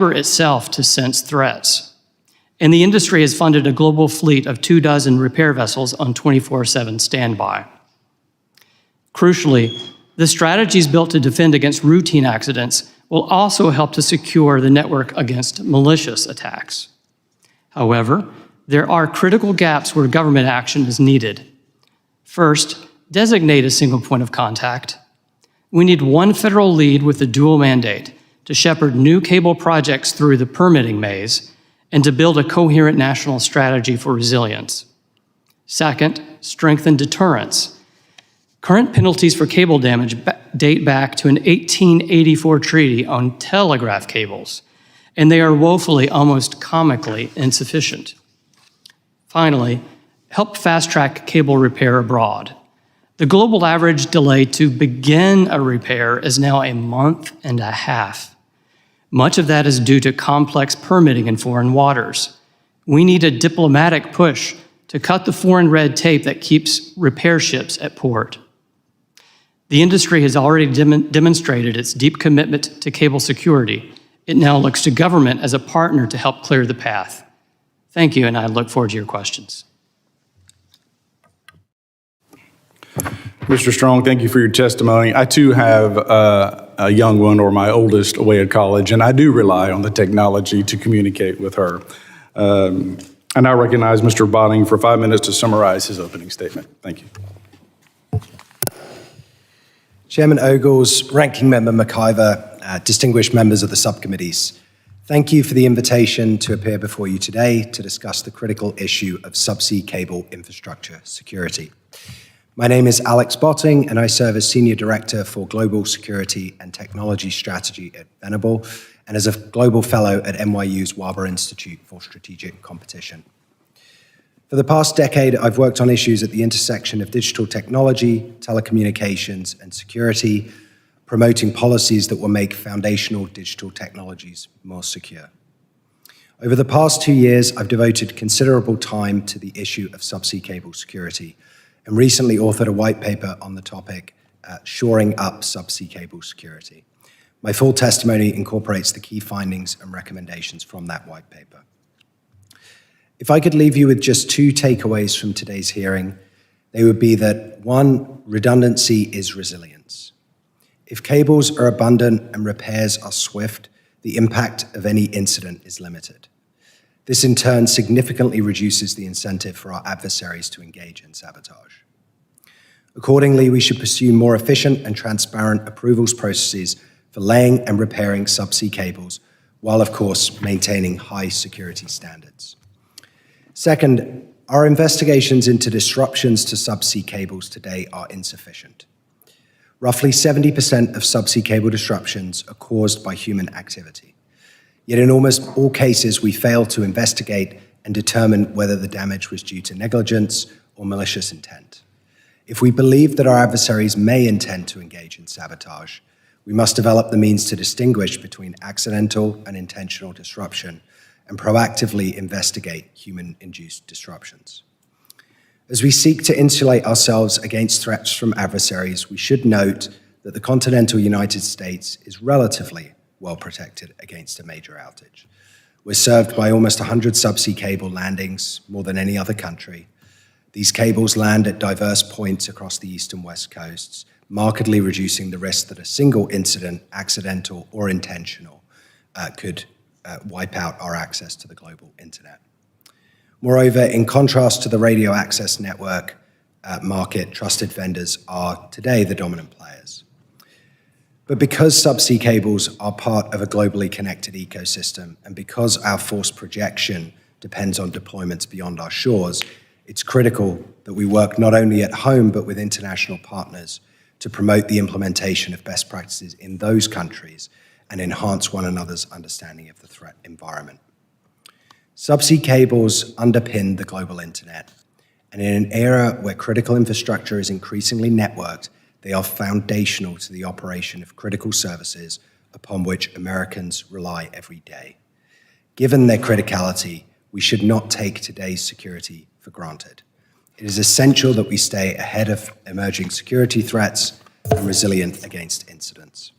itself to sense threats. And the industry has funded a global fleet of 24 repair vessels on 24/7 standby. Crucially, the strategies built to defend against routine accidents will also help to secure the network against malicious attacks. However, there are critical gaps where government action is needed. First, designate a single point of contact. We need one federal lead with a dual mandate to shepherd new cable projects through the permitting maze and to build a coherent national strategy for resilience. Second, strengthen deterrence. Current penalties for cable damage date back to an 1884 treaty on telegraph cables, and they are woefully, almost comically, insufficient. Finally, help fast-track cable repair abroad. The global average delay to begin a repair is now a month and a half. Much of that is due to complex permitting in foreign waters. We need a diplomatic push to cut the foreign red tape that keeps repair ships at port. The industry has already demonstrated its deep commitment to cable security. It now looks to government as a partner to help clear the path. Thank you, and I look forward to your questions. Mr. Strong, thank you for your testimony. I too have a young one, or my oldest, away at college, and I do rely on the technology to communicate with her. I now recognize Mr. Botting for 5 minutes to summarize his opening statement. Thank you. Chairman Ogles, Ranking Member McIver, distinguished members of the subcommittees, thank you for the invitation to appear before you today to discuss the critical issue of subsea cable infrastructure security. My name is Alex Botting, and I serve as Senior Director for Global Security and Technology Strategy at Venable, and as a Global Fellow at NYU's Waber Institute for Strategic Competition. For the past decade, I've worked on issues at the intersection of digital technology, telecommunications, and security, promoting policies that will make foundational digital technologies more secure. Over the past 2 years, I've devoted considerable time to the issue of subsea cable security, and recently authored a white paper on the topic, Shoring Up Subsea Cable Security. My full testimony incorporates the key findings and recommendations from that white paper. If I could leave you with just 2 takeaways from today's hearing, they would be that 1, redundancy is resilience. If cables are abundant and repairs are swift, the impact of any incident is limited. This in turn significantly reduces the incentive for our adversaries to engage in sabotage. Accordingly, we should pursue more efficient and transparent approvals processes for laying and repairing subsea cables, while of course maintaining high security standards. Second, our investigations into disruptions to subsea cables today are insufficient. Roughly 70% of subsea cable disruptions are caused by human activity. Yet in almost all cases, we fail to investigate and determine whether the damage was due to negligence or malicious intent. If we believe that our adversaries may intend to engage in sabotage, we must develop the means to distinguish between accidental and intentional disruption and proactively investigate human-induced disruptions. As we seek to insulate ourselves against threats from adversaries, we should note that the continental United States is relatively well protected against a major outage. We're served by almost 100 subsea cable landings, more than any other country. These cables land at diverse points across the east and west coasts, markedly reducing the risk that a single incident, accidental or intentional, could wipe out our access to the global internet. Moreover, in contrast to the radio access network market, trusted vendors are today the dominant players. But because subsea cables are part of a globally connected ecosystem, and because our force projection depends on deployments beyond our shores, it's critical that we work not only at home, but with international partners to promote the implementation of best practices in those countries and enhance one another's understanding of the threat environment. Subsea cables underpin the global internet, and in an era where critical infrastructure is increasingly networked, they are foundational to the operation of critical services upon which Americans rely every day. Given their criticality, we should not take today's security for granted. It is essential that we stay ahead of emerging security threats and resilient against incidents.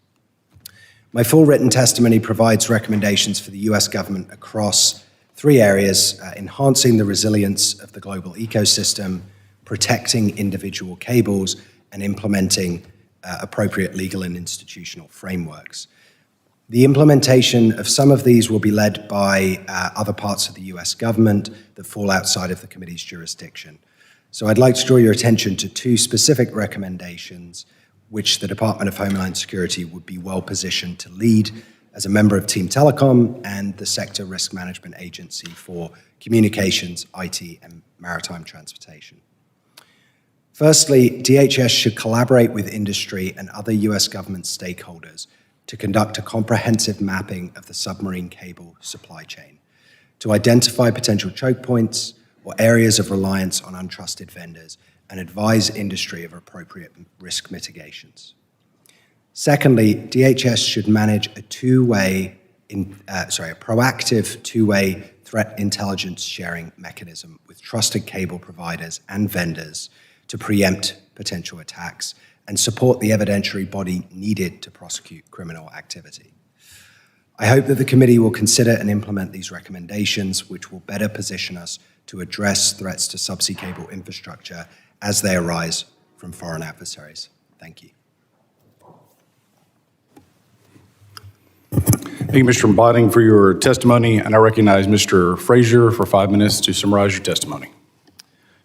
My full written testimony provides recommendations for the US government across 3 areas: enhancing the resilience of the global ecosystem, protecting individual cables, and implementing appropriate legal and institutional frameworks. The implementation of some of these will be led by other parts of the US government that fall outside of the committee's jurisdiction. So I'd like to draw your attention to 2 specific recommendations which the Department of Homeland Security would be well positioned to lead as a member of Team Telecom and the Sector Risk Management Agency for Communications, IT, and Maritime Transportation. Firstly, DHS should collaborate with industry and other US government stakeholders to conduct a comprehensive mapping of the submarine cable supply chain, to identify potential choke points or areas of reliance on untrusted vendors, and advise industry of appropriate risk mitigations. Secondly, DHS should manage a proactive two-way threat intelligence sharing mechanism with trusted cable providers and vendors to preempt potential attacks and support the evidentiary body needed to prosecute criminal activity. I hope that the committee will consider and implement these recommendations, which will better position us to address threats to subsea cable infrastructure as they arise from foreign adversaries. Thank you. Thank you, Mr. Botting, for your testimony, and I recognize Mr. Frazier for 5 minutes to summarize your testimony.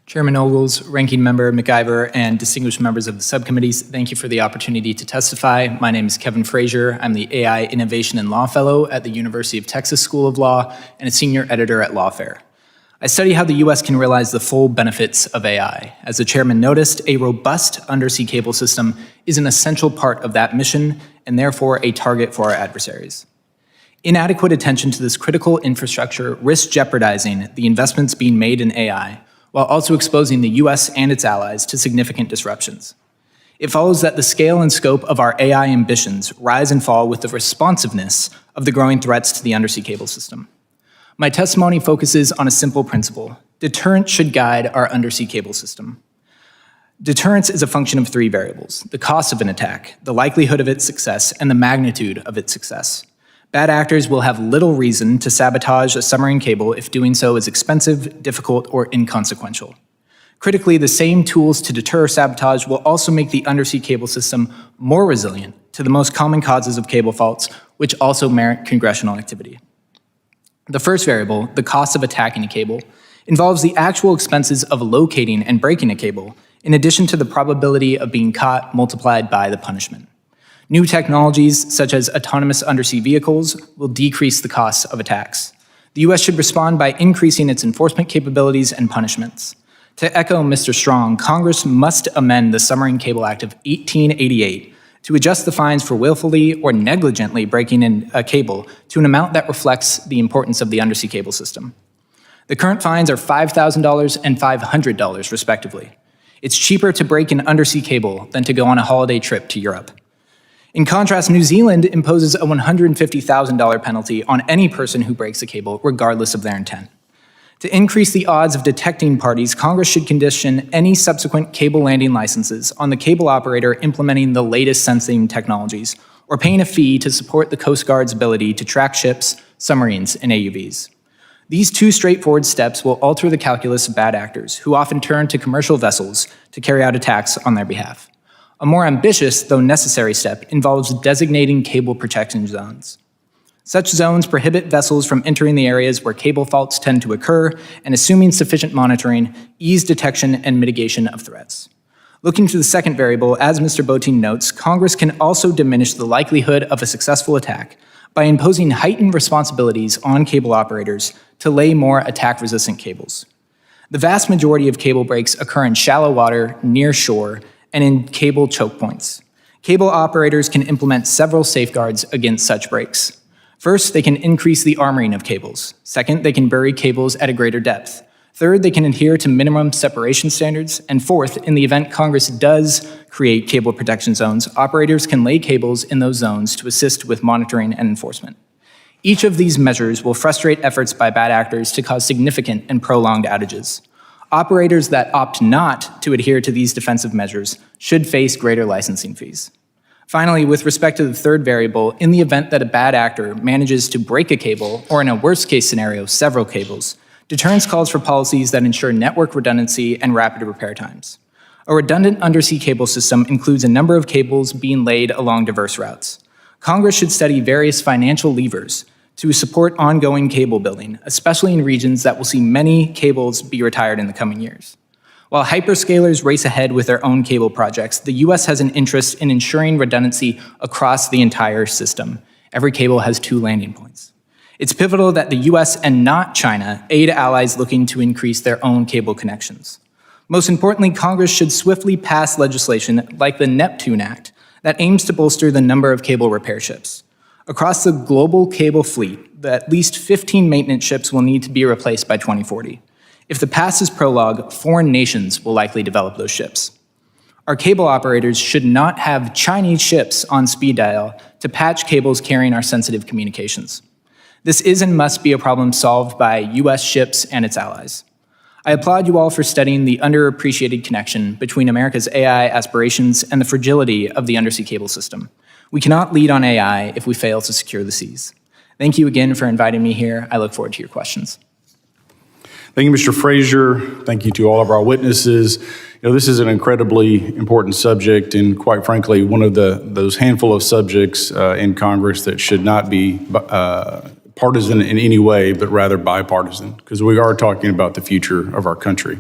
Chairman Ogles, Ranking Member McIver, and distinguished members of the subcommittees, thank you for the opportunity to testify. My name is Kevin Frazier. I'm the AI Innovation and Law Fellow at the University of Texas School of Law and a Senior Editor at Lawfare. I study how the U.S. can realize the full benefits of AI. As the chairman noticed, a robust undersea cable system is an essential part of that mission and therefore a target for our adversaries. Inadequate attention to this critical infrastructure risks jeopardizing the investments being made in AI, while also exposing the U.S. and its allies to significant disruptions. It follows that the scale and scope of our AI ambitions rise and fall with the responsiveness of the growing threats to the undersea cable system. My testimony focuses on a simple principle. Deterrence should guide our undersea cable system. Deterrence is a function of 3 variables: the cost of an attack, the likelihood of its success, and the magnitude of its success. Bad actors will have little reason to sabotage a submarine cable if doing so is expensive, difficult, or inconsequential. Critically, the same tools to deter sabotage will also make the undersea cable system more resilient to the most common causes of cable faults, which also merit congressional activity. The first variable, the cost of attacking a cable, involves the actual expenses of locating and breaking a cable, in addition to the probability of being caught multiplied by the punishment. New technologies, such as autonomous undersea vehicles, will decrease the costs of attacks. The U.S. should respond by increasing its enforcement capabilities and punishments. To echo Mr. Strong, Congress must amend the Submarine Cable Act of 1888 to adjust the fines for willfully or negligently breaking in a cable to an amount that reflects the importance of the undersea cable system. The current fines are $5,000 and $500, respectively. It's cheaper to break an undersea cable than to go on a holiday trip to Europe. In contrast, New Zealand imposes a $150,000 penalty on any person who breaks a cable, regardless of their intent. To increase the odds of detecting parties, Congress should condition any subsequent cable landing licenses on the cable operator implementing the latest sensing technologies or paying a fee to support the Coast Guard's ability to track ships, submarines, and AUVs. These 2 straightforward steps will alter the calculus of bad actors, who often turn to commercial vessels to carry out attacks on their behalf. A more ambitious, though necessary step involves designating cable protection zones. Such zones prohibit vessels from entering the areas where cable faults tend to occur, and assuming sufficient monitoring, ease detection and mitigation of threats. Looking to the second variable, as Mr. Botein notes, Congress can also diminish the likelihood of a successful attack by imposing heightened responsibilities on cable operators to lay more attack-resistant cables. The vast majority of cable breaks occur in shallow water, near shore, and in cable choke points. Cable operators can implement several safeguards against such breaks. First, they can increase the armoring of cables. Second, they can bury cables at a greater depth. Third, they can adhere to minimum separation standards. And fourth, in the event Congress does create cable protection zones, operators can lay cables in those zones to assist with monitoring and enforcement. Each of these measures will frustrate efforts by bad actors to cause significant and prolonged outages. Operators that opt not to adhere to these defensive measures should face greater licensing fees. Finally, with respect to the third variable, in the event that a bad actor manages to break a cable, or in a worst-case scenario, several cables, deterrence calls for policies that ensure network redundancy and rapid repair times. A redundant undersea cable system includes a number of cables being laid along diverse routes. Congress should study various financial levers to support ongoing cable building, especially in regions that will see many cables be retired in the coming years. While hyperscalers race ahead with their own cable projects, the US has an interest in ensuring redundancy across the entire system. Every cable has 2 landing points. It's pivotal that the US and not China aid allies looking to increase their own cable connections. Most importantly, Congress should swiftly pass legislation like the Neptune Act that aims to bolster the number of cable repair ships. Across the global cable fleet, at least 15 maintenance ships will need to be replaced by 2040. If the past is prologue, foreign nations will likely develop those ships. Our cable operators should not have Chinese ships on speed dial to patch cables carrying our sensitive communications. This is and must be a problem solved by US ships and its allies. I applaud you all for studying the underappreciated connection between America's AI aspirations and the fragility of the undersea cable system. We cannot lead on AI if we fail to secure the seas. Thank you again for inviting me here. I look forward to your questions. Thank you, Mr. Frazier. Thank you to all of our witnesses. This is an incredibly important subject, and quite frankly, one of those handful of subjects in Congress that should not be partisan in any way, but rather bipartisan, because we are talking about the future of our country.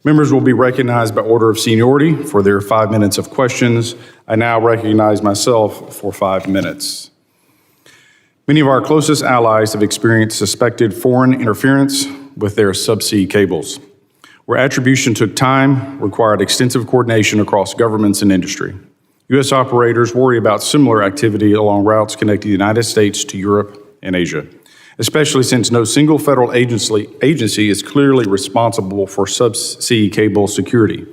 Members will be recognized by order of seniority for their 5 minutes of questions. I now recognize myself for 5 minutes. Many of our closest allies have experienced suspected foreign interference with their subsea cables, where attribution took time, required extensive coordination across governments and industry. U.S. operators worry about similar activity along routes connecting the United States to Europe and Asia, especially since no single federal agency is clearly responsible for subsea cable security.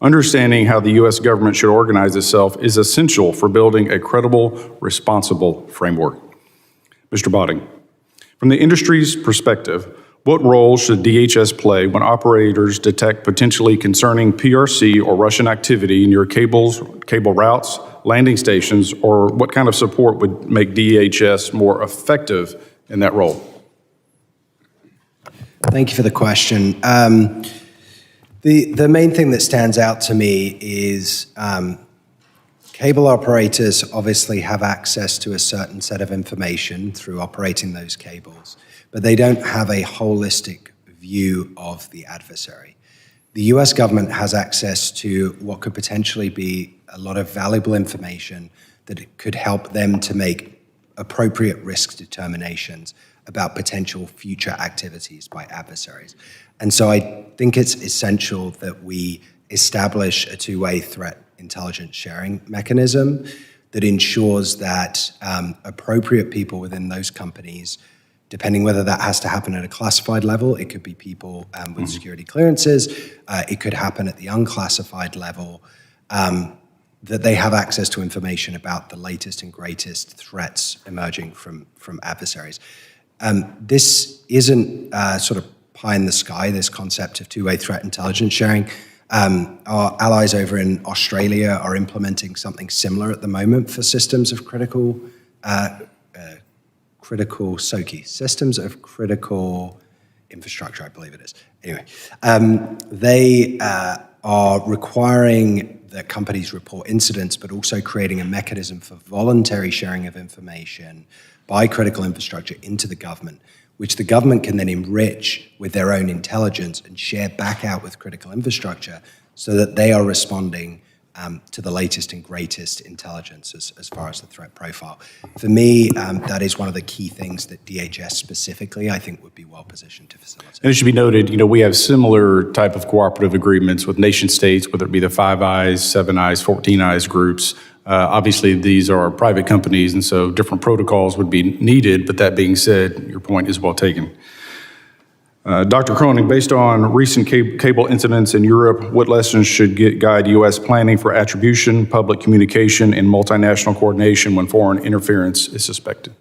Understanding how the U.S. government should organize itself is essential for building a credible, responsible framework. Mr. Botting, from the industry's perspective, what role should DHS play when operators detect potentially concerning PRC or Russian activity in your cable routes, landing stations, or what kind of support would make DHS more effective in that role? Thank you for the question. The main thing that stands out to me is cable operators obviously have access to a certain set of information through operating those cables, but they don't have a holistic view of the adversary. The US government has access to what could potentially be a lot of valuable information that could help them to make appropriate risk determinations about potential future activities by adversaries. And so I think it's essential that we establish a two-way threat intelligence sharing mechanism that ensures that appropriate people within those companies, depending whether that has to happen at a classified level, it could be people with security clearances, it could happen at the unclassified level, that they have access to information about the latest and greatest threats emerging from adversaries. This isn't sort of pie in the sky, this concept of two-way threat intelligence sharing. Our allies over in Australia are implementing something similar at the moment for systems of critical SOCI, systems of critical infrastructure, I believe it is. Anyway, they are requiring that companies report incidents, but also creating a mechanism for voluntary sharing of information by critical infrastructure into the government, which the government can then enrich with their own intelligence and share back out with critical infrastructure so that they are responding to the latest and greatest intelligence as far as the threat profile. For me, that is one of the key things that DHS specifically, I think, would be well positioned to facilitate. And it should be noted, we have similar type of cooperative agreements with nation states, whether it be the Five Eyes, Seven Eyes, 14 Eyes groups. Obviously, these are private companies, and so different protocols would be needed, but that being said, your point is well taken. Dr. Cronin, based on recent cable incidents in Europe, what lessons should guide U.S. planning for attribution, public communication, and multinational coordination when foreign interference is suspected?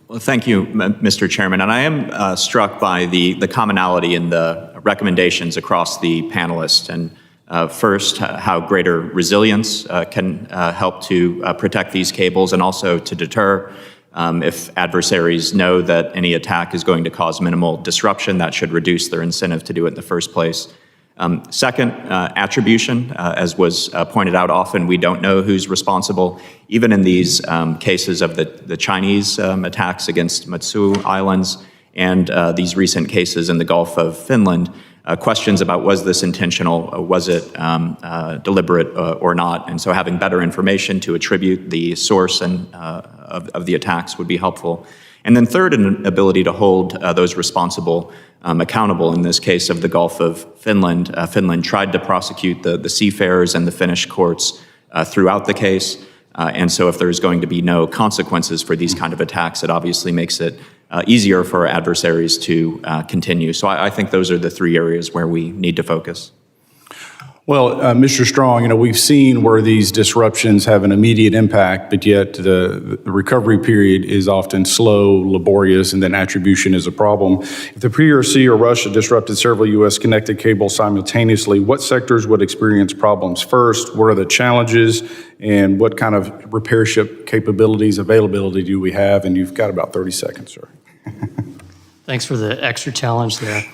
Well, thank you, Mr. Chairman. And I am struck by the commonality in the recommendations across the panelists. And First, how greater resilience can help to protect these cables and also to deter. If adversaries know that any attack is going to cause minimal disruption, that should reduce their incentive to do it in the first place. Second, attribution. As was pointed out, often we don't know who's responsible. Even in these cases of the Chinese attacks against Matsu Islands and these recent cases in the Gulf of Finland, questions about was this intentional, was it deliberate or not, and so having better information to attribute the source and of the attacks would be helpful. And then third, an ability to hold those responsible accountable. In this case of the Gulf of Finland, Finland tried to prosecute the seafarers and the Finnish courts throughout the case. And so if there's going to be no consequences for these kind of attacks, it obviously makes it easier for adversaries to continue. So I think those are the three areas where we need to focus. Well, Mr. Strong, we've seen where these disruptions have an immediate impact, but yet the recovery period is often slow, laborious, and then attribution is a problem. If the PRC or Russia disrupted several U.S. connected cables simultaneously, what sectors would experience problems first? What are the challenges? And what kind of repair ship capabilities, availability do we have? And you've got about 30 seconds, sir. Thanks for the extra challenge there.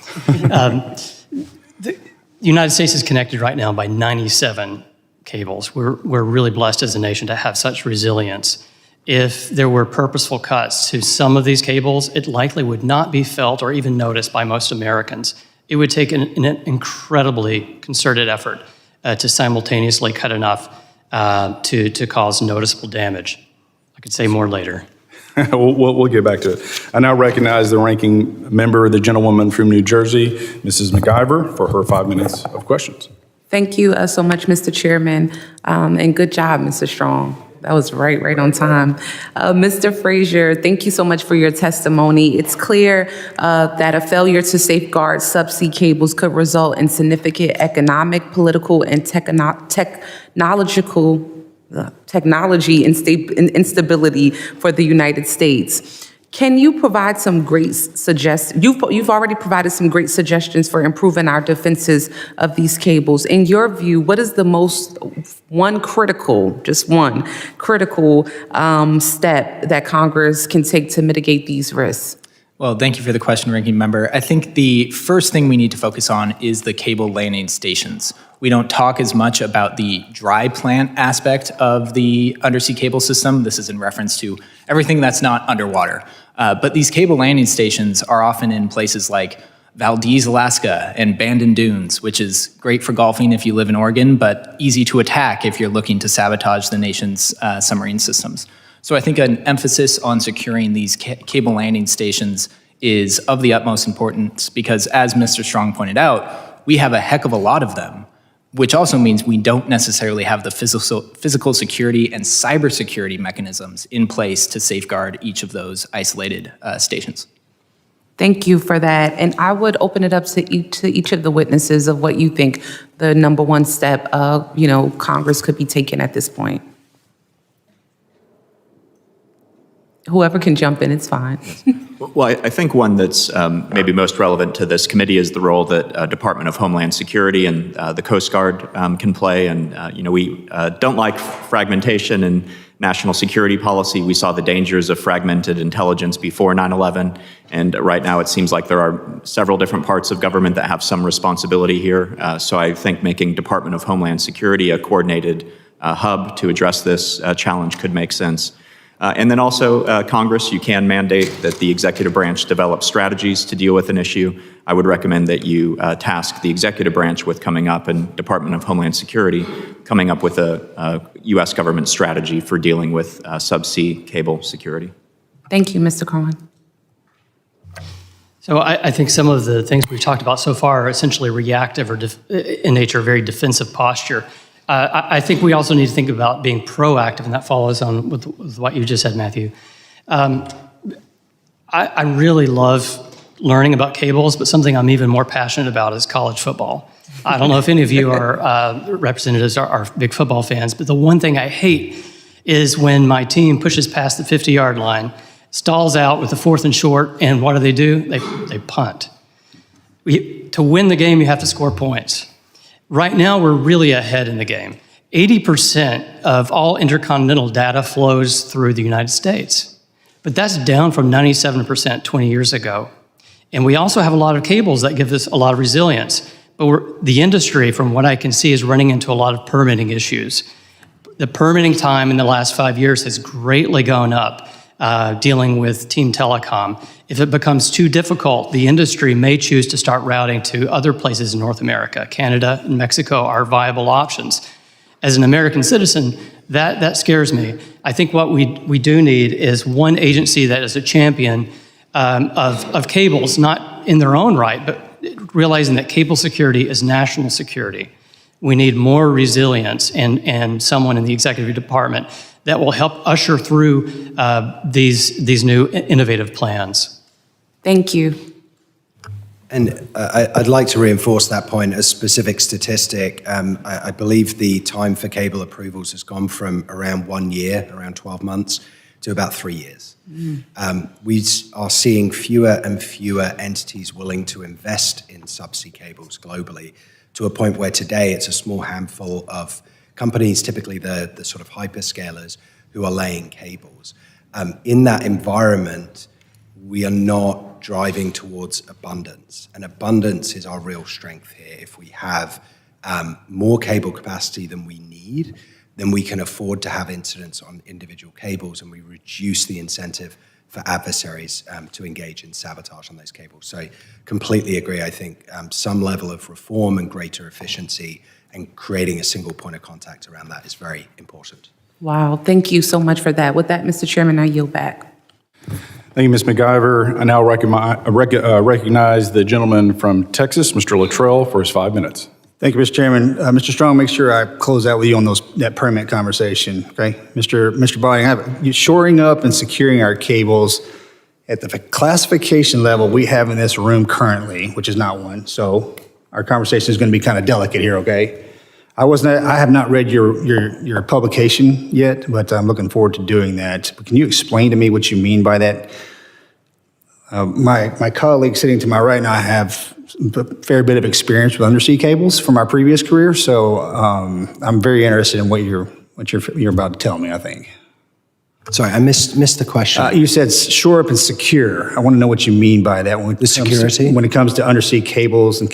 The United States is connected right now by 97 cables. We're really blessed as a nation to have such resilience. If there were purposeful cuts to some of these cables, it likely would not be felt or even noticed by most Americans. It would take an incredibly concerted effort to simultaneously cut enough to cause noticeable damage. I could say more later. We'll get back to it. I now recognize the ranking member, the gentlewoman from New Jersey, Mrs. McIver, for her 5 minutes of questions. Thank you so much, Mr. Chairman, and good job, Mr. Strong. That was right on time. Mr. Frazier, thank you so much for your testimony. It's clear that a failure to safeguard subsea cables could result in significant economic, political, and technology instability for the United States. Can you provide some great suggestions? You've already provided some great suggestions for improving our defenses of these cables. In your view, what is the one critical step that Congress can take to mitigate these risks? Well, thank you for the question, Ranking Member. I think the first thing we need to focus on is the cable landing stations. We don't talk as much about the dry plant aspect of the undersea cable system. This is in reference to everything that's not underwater. But these cable landing stations are often in places like Valdez, Alaska, and Bandon Dunes, which is great for golfing if you live in Oregon, but easy to attack if you're looking to sabotage the nation's submarine systems. So I think an emphasis on securing these cable landing stations is of the utmost importance because, as Mr. Strong pointed out, we have a heck of a lot of them, which also means we don't necessarily have the physical security and cybersecurity mechanisms in place to safeguard each of those isolated stations. Thank you for that. And I would open it up to each of the witnesses of what you think the number one step Congress could be taking at this point. Whoever can jump in, it's fine. Well, I think one that's maybe most relevant to this committee is the role that Department of Homeland Security and the Coast Guard can play. And, we don't like fragmentation in national security policy. We saw the dangers of fragmented intelligence before 9/11. And right now it seems like there are several different parts of government that have some responsibility here. So I think making Department of Homeland Security a coordinated hub to address this challenge could make sense. And then also, Congress, you can mandate that the executive branch develop strategies to deal with an issue. I would recommend that you task the executive branch with coming up, and Department of Homeland Security coming up with a U.S. government strategy for dealing with subsea cable security. Thank you, Mr. Cohen. So I think some of the things we've talked about so far are essentially reactive or in nature, very defensive posture. I think we also need to think about being proactive, and that follows on with what you just said, Matthew. I really love learning about cables, but something I'm even more passionate about is college football. I don't know if any of you are representatives are big football fans, but the one thing I hate is when my team pushes past the 50-yard line, stalls out with the 4th and short, and what do? They punt. To win the game, you have to score points. Right now, we're really ahead in the game. 80% of all intercontinental data flows through the United States, but that's down from 97% 20 years ago. And we also have a lot of cables that give us a lot of resilience, but the industry, from what I can see, is running into a lot of permitting issues. The permitting time in the last 5 years has greatly gone up, dealing with Team Telecom. If it becomes too difficult, the industry may choose to start routing to other places in North America. Canada and Mexico are viable options. As an American citizen, that scares me. I think what we do need is one agency that is a champion of cables, not in their own right, but realizing that cable security is national security. We need more resilience and someone in the executive department that will help usher through these new innovative plans. Thank you. And I'd like to reinforce that point. A specific statistic, I believe the time for cable approvals has gone from around 1 year, around 12 months, to about 3 years. We are seeing fewer and fewer entities willing to invest in subsea cables globally, to a point where today it's a small handful of companies, typically the sort of hyperscalers, who are laying cables. In that environment, we are not driving towards abundance. And abundance is our real strength here. If we have more cable capacity than we need, then we can afford to have incidents on individual cables, and we reduce the incentive for adversaries to engage in sabotage on those cables. So completely agree. I think some level of reform and greater efficiency and creating a single point of contact around that is very important. Wow, thank you so much for that. With that, Mr. Chairman, I yield back. Thank you, Ms. McIver. I now recognize the gentleman from Texas, Mr. Luttrell, for his 5 minutes. Thank you, Mr. Chairman. Mr. Strong, make sure I close out with you on that permit conversation, okay? Mr. Body, shoring up and securing our cables at the classification level we have in this room currently, which is not one, so our conversation is going to be kind of delicate here, okay? I have not read your publication yet, but I'm looking forward to doing that. But can you explain to me what you mean by that? My colleague sitting to my right now, I have a fair bit of experience with undersea cables from our previous career, so I'm very interested in what you're about to tell me, I think. Sorry, I missed the question. You said shore up and secure. I want to know what you mean by that. The security? When it comes to undersea cables and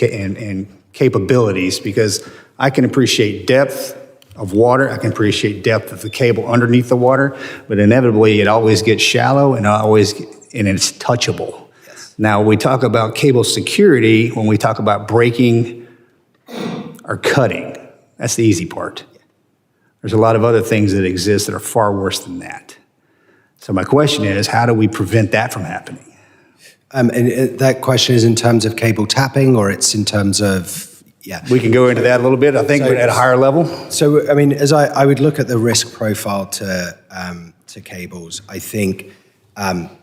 capabilities, because I can appreciate depth of water, I can appreciate depth of the cable underneath the water, but inevitably it always gets shallow and it's touchable. Yes. Now, we talk about cable security when we talk about breaking or cutting. That's the easy part. Yeah. There's a lot of other things that exist that are far worse than that. So my question is, how do we prevent that from happening? And that question is in terms of cable tapping, or it's in terms of, yeah. We can go into that a little bit, I think, but at a higher level. So, I mean, as I would look at the risk profile to cables, I think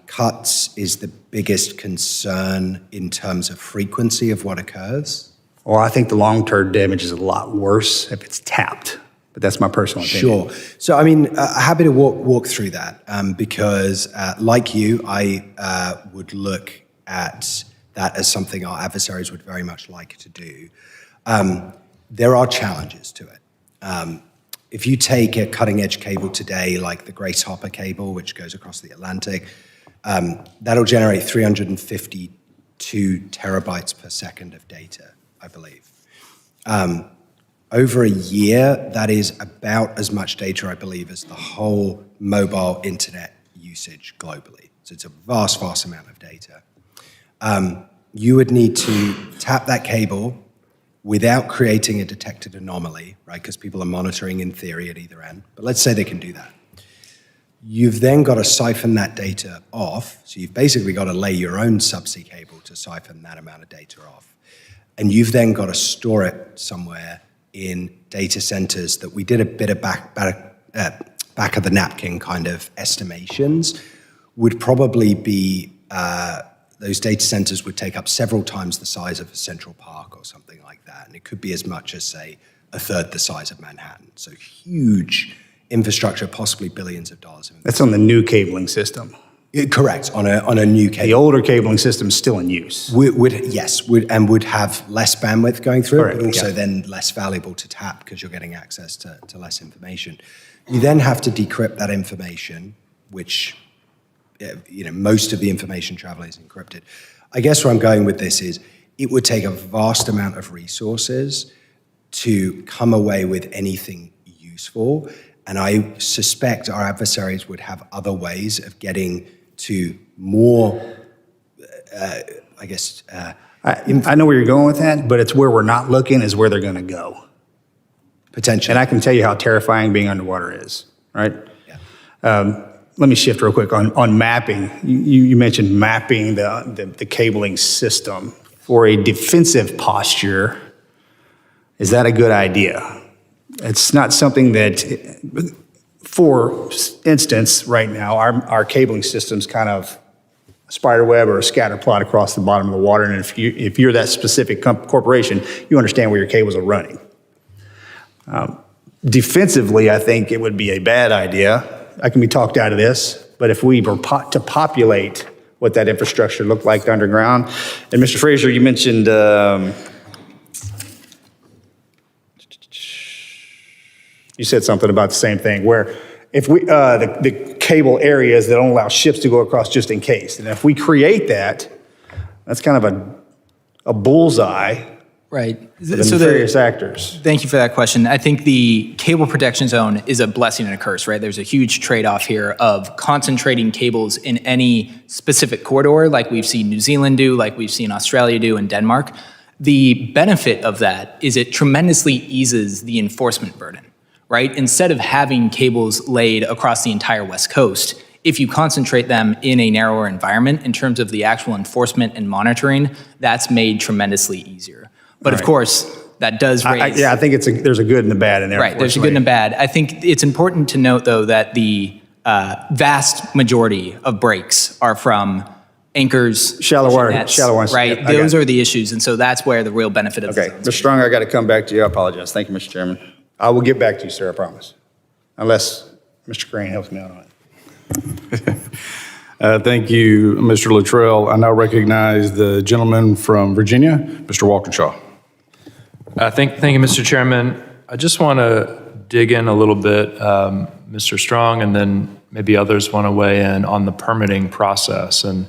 cuts is the biggest concern in terms of frequency of what occurs. Well, I think the long-term damage is a lot worse if it's tapped, but that's my personal opinion. Sure. So, I mean, happy to walk through that because, like you, I would look at that as something our adversaries would very much like to do. There are challenges to it. If you take a cutting-edge cable today, like the Grace Hopper cable, which goes across the Atlantic, that'll generate 352 terabytes per second of data, I believe. Over a year, that is about as much data, I believe, as the whole mobile internet usage globally. So it's a vast, vast amount of data. You would need to tap that cable without creating a detected anomaly, right? Because people are monitoring in theory at either end. But let's say they can do that. You've then got to siphon that data off. So you've basically got to lay your own subsea cable to siphon that amount of data off. And you've then got to store it somewhere in data centers that we did a bit of back of the napkin kind of estimations would probably be, those data centers would take up several times the size of a Central Park or something like that. And it could be as much as, say, a third the size of Manhattan. So huge infrastructure, possibly billions of dollars. That's on the new cabling system. Correct, on a new cable. The older cabling system is still in use. Would have less bandwidth going through Correct, it, but also yeah. then less valuable to tap because you're getting access to less information. You then have to decrypt that information, which, most of the information travel is encrypted. I guess where I'm going with this is it would take a vast amount of resources to come away with anything useful, and I suspect our adversaries would have other ways of getting to more, I know where you're going with that, but it's where we're not looking is where they're going to go. potentially. And I can tell you how terrifying being underwater is, right? Yeah. Let me shift real quick on mapping. You mentioned mapping the cabling system for a defensive posture. Is that a good idea? It's not something that, for instance, right now, our cabling system's kind of a spider web or a scatter plot across the bottom of the water. And if you're that specific corporation, you understand where your cables are running. Defensively, I think it would be a bad idea. I can be talked out of this, but if we were to populate what that infrastructure looked like underground, and Mr. Fraser, you mentioned you said something about the same thing, where if we the cable areas that don't allow ships to go across just in case, and if we create that, that's kind of a bullseye. Right. For the nefarious actors. Thank you for that question. I think the cable protection zone is a blessing and a curse, right? There's a huge trade-off here of concentrating cables in any specific corridor, like we've seen New Zealand do, like we've seen Australia do, and Denmark. The benefit of that is it tremendously eases the enforcement burden, right? Instead of having cables laid across the entire West Coast, if you concentrate them in a narrower environment in terms of the actual enforcement and monitoring, that's made tremendously easier. But of course, that does raise... I think there's a good and a bad in there. Right, there's a good and a bad. I think it's important to note, though, that the vast majority of breaks are from anchors, Shallow water, nets, shallow ones. right? Yep, I got Those it. are the issues, and so that's where the real benefit of Okay, the zones Mr. Strong, I got to come back to you. I apologize. Thank you, Mr. Chairman. I will get back to you, sir, I promise. Unless Mr. Crane helps me out on it. Thank you, Mr. Luttrell. I now recognize the gentleman from Virginia, Mr. Walkinshaw. Thank you, Mr. Chairman. I just want to dig in a little bit, Mr. Strong, and then maybe others want to weigh in on the permitting process. And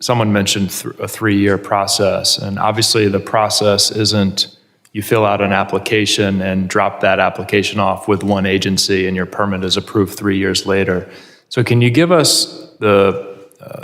someone mentioned a 3-year process, and obviously the process isn't you fill out an application and drop that application off with one agency and your permit is approved 3 years later. So can you give us the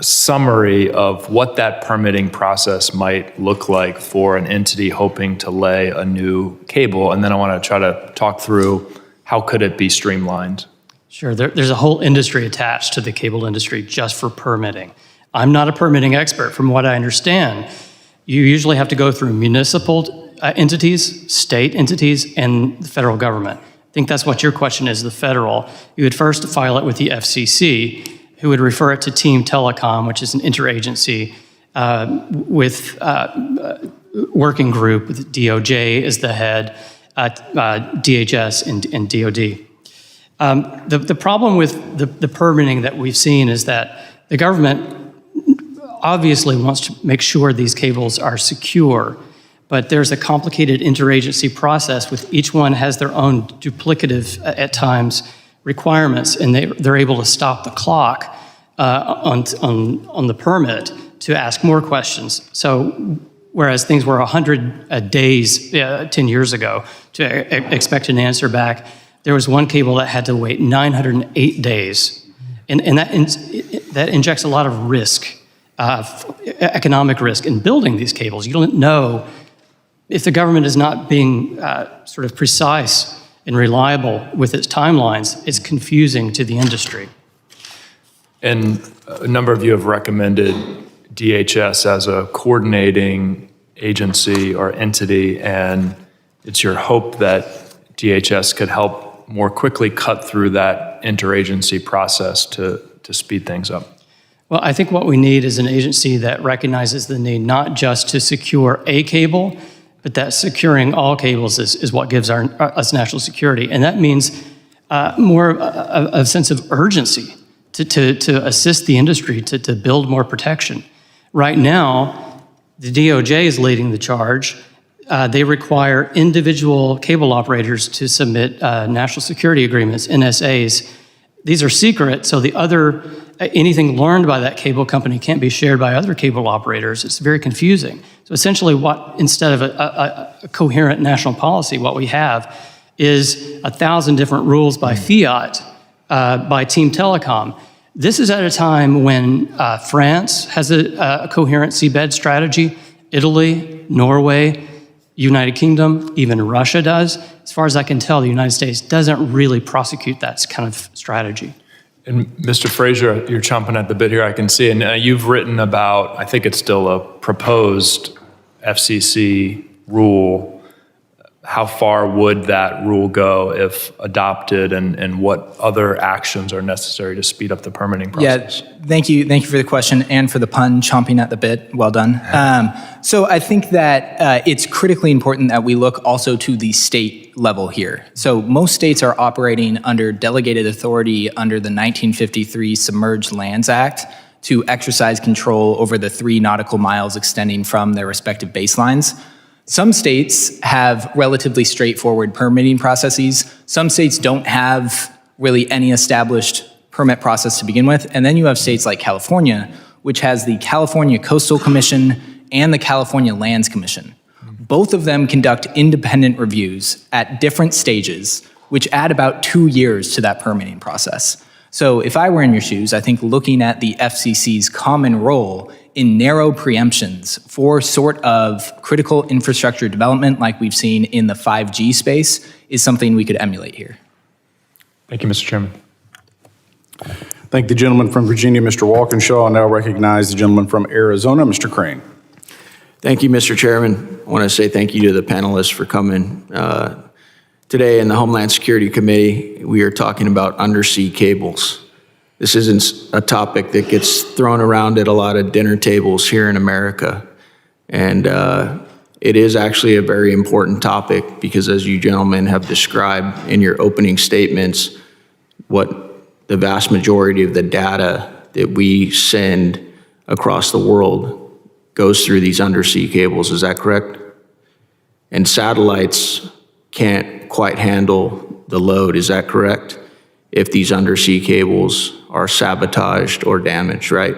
summary of what that permitting process might look like for an entity hoping to lay a new cable? And then I want to try to talk through how could it be streamlined? Sure, there's a whole industry attached to the cable industry just for permitting. I'm not a permitting expert. From what I understand, you usually have to go through municipal entities, state entities, and the federal government. I think that's what your question is, the federal. You would first file it with the FCC, who would refer it to Team Telecom, which is an interagency with working group with DOJ as the head, DHS and DOD. The problem with the permitting that we've seen is that the government obviously wants to make sure these cables are secure, but there's a complicated interagency process with each one has their own duplicative, at times, requirements, and they're able to stop the clock on the permit to ask more questions. So whereas things were 100 days 10 years ago to expect an answer back, there was one cable that had to wait 908 days. And that injects a lot of risk, economic risk in building these cables. You don't know if the government is not being sort of precise and reliable with its timelines, it's confusing to the industry. And a number of you have recommended DHS as a coordinating agency or entity, and it's your hope that DHS could help more quickly cut through that interagency process to speed things up. Well, I think what we need is an agency that recognizes the need not just to secure a cable, but that securing all cables is what gives us national security. And that means more of a sense of urgency to assist the industry to build more protection. Right now, the DOJ is leading the charge. They require individual cable operators to submit national security agreements, NSAs. These are secret, so anything learned by that cable company can't be shared by other cable operators. It's very confusing. So essentially instead of a coherent national policy, what we have is 1,000 different rules by fiat, by Team Telecom. This is at a time when France has a coherent seabed strategy, Italy, Norway, United Kingdom, even Russia does. As far as I can tell, the United States doesn't really prosecute that kind of strategy. And Mr. Frazier, you're chomping at the bit here, I can see. And you've written about, I think it's still a proposed FCC rule. How far would that rule go if adopted, and what other actions are necessary to speed up the permitting process? Yeah, thank you for the question and for the pun, chomping at the bit. Well done. So I think that it's critically important that we look also to the state level here. So most states are operating under delegated authority under the 1953 Submerged Lands Act to exercise control over the 3 nautical miles extending from their respective baselines. Some states have relatively straightforward permitting processes. Some states don't have really any established permit process to begin with. And then you have states like California, which has the California Coastal Commission and the California Lands Commission. Both of them conduct independent reviews at different stages, which add about 2 years to that permitting process. So if I were in your shoes, I think looking at the FCC's common role in narrow preemptions for sort of critical infrastructure development like we've seen in the 5G space is something we could emulate here. Thank you, Mr. Chairman. Thank the gentleman from Virginia, Mr. Walkinshaw. I now recognize the gentleman from Arizona, Mr. Crane. Thank you, Mr. Chairman. I want to say thank you to the panelists for coming. Today in the Homeland Security Committee, we are talking about undersea cables. This isn't a topic that gets thrown around at a lot of dinner tables here in America. And it is actually a very important topic because, as you gentlemen have described in your opening statements, what the vast majority of the data that we send across the world goes through these undersea cables. Is that correct? And satellites can't quite handle the load. Is that correct? If these undersea cables are sabotaged or damaged, right?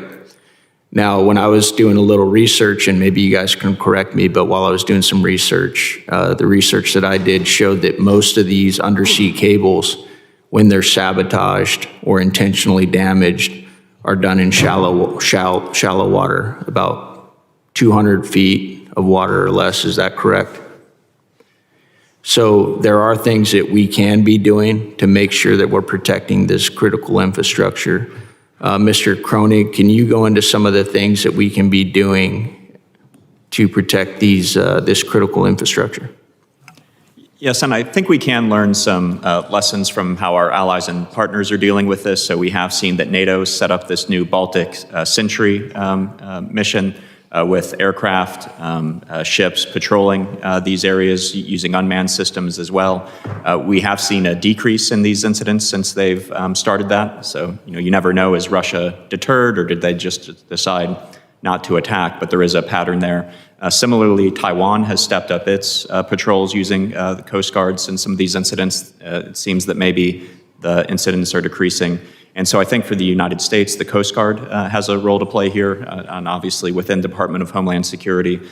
Now, when I was doing a little research, and maybe you guys can correct me, but while I was doing some research, the research that I did showed that most of these undersea cables, when they're sabotaged or intentionally damaged, are done in shallow water, about 200 feet of water or less. Is that correct? So there are things that we can be doing to make sure that we're protecting this critical infrastructure. Mr. Kronig, can you go into some of the things that we can be doing to protect this critical infrastructure? Yes, and I think we can learn some lessons from how our allies and partners are dealing with this. So we have seen that NATO set up this new Baltic Sentry mission with aircraft, ships patrolling these areas using unmanned systems as well. We have seen a decrease in these incidents since they've started that. So, you never know, is Russia deterred or did they just decide not to attack? But there is a pattern there. Similarly, Taiwan has stepped up its patrols using the Coast Guards in some of these incidents. It seems that maybe the incidents are decreasing. And so I think for the United States, the Coast Guard has a role to play here, and obviously within Department of Homeland Security.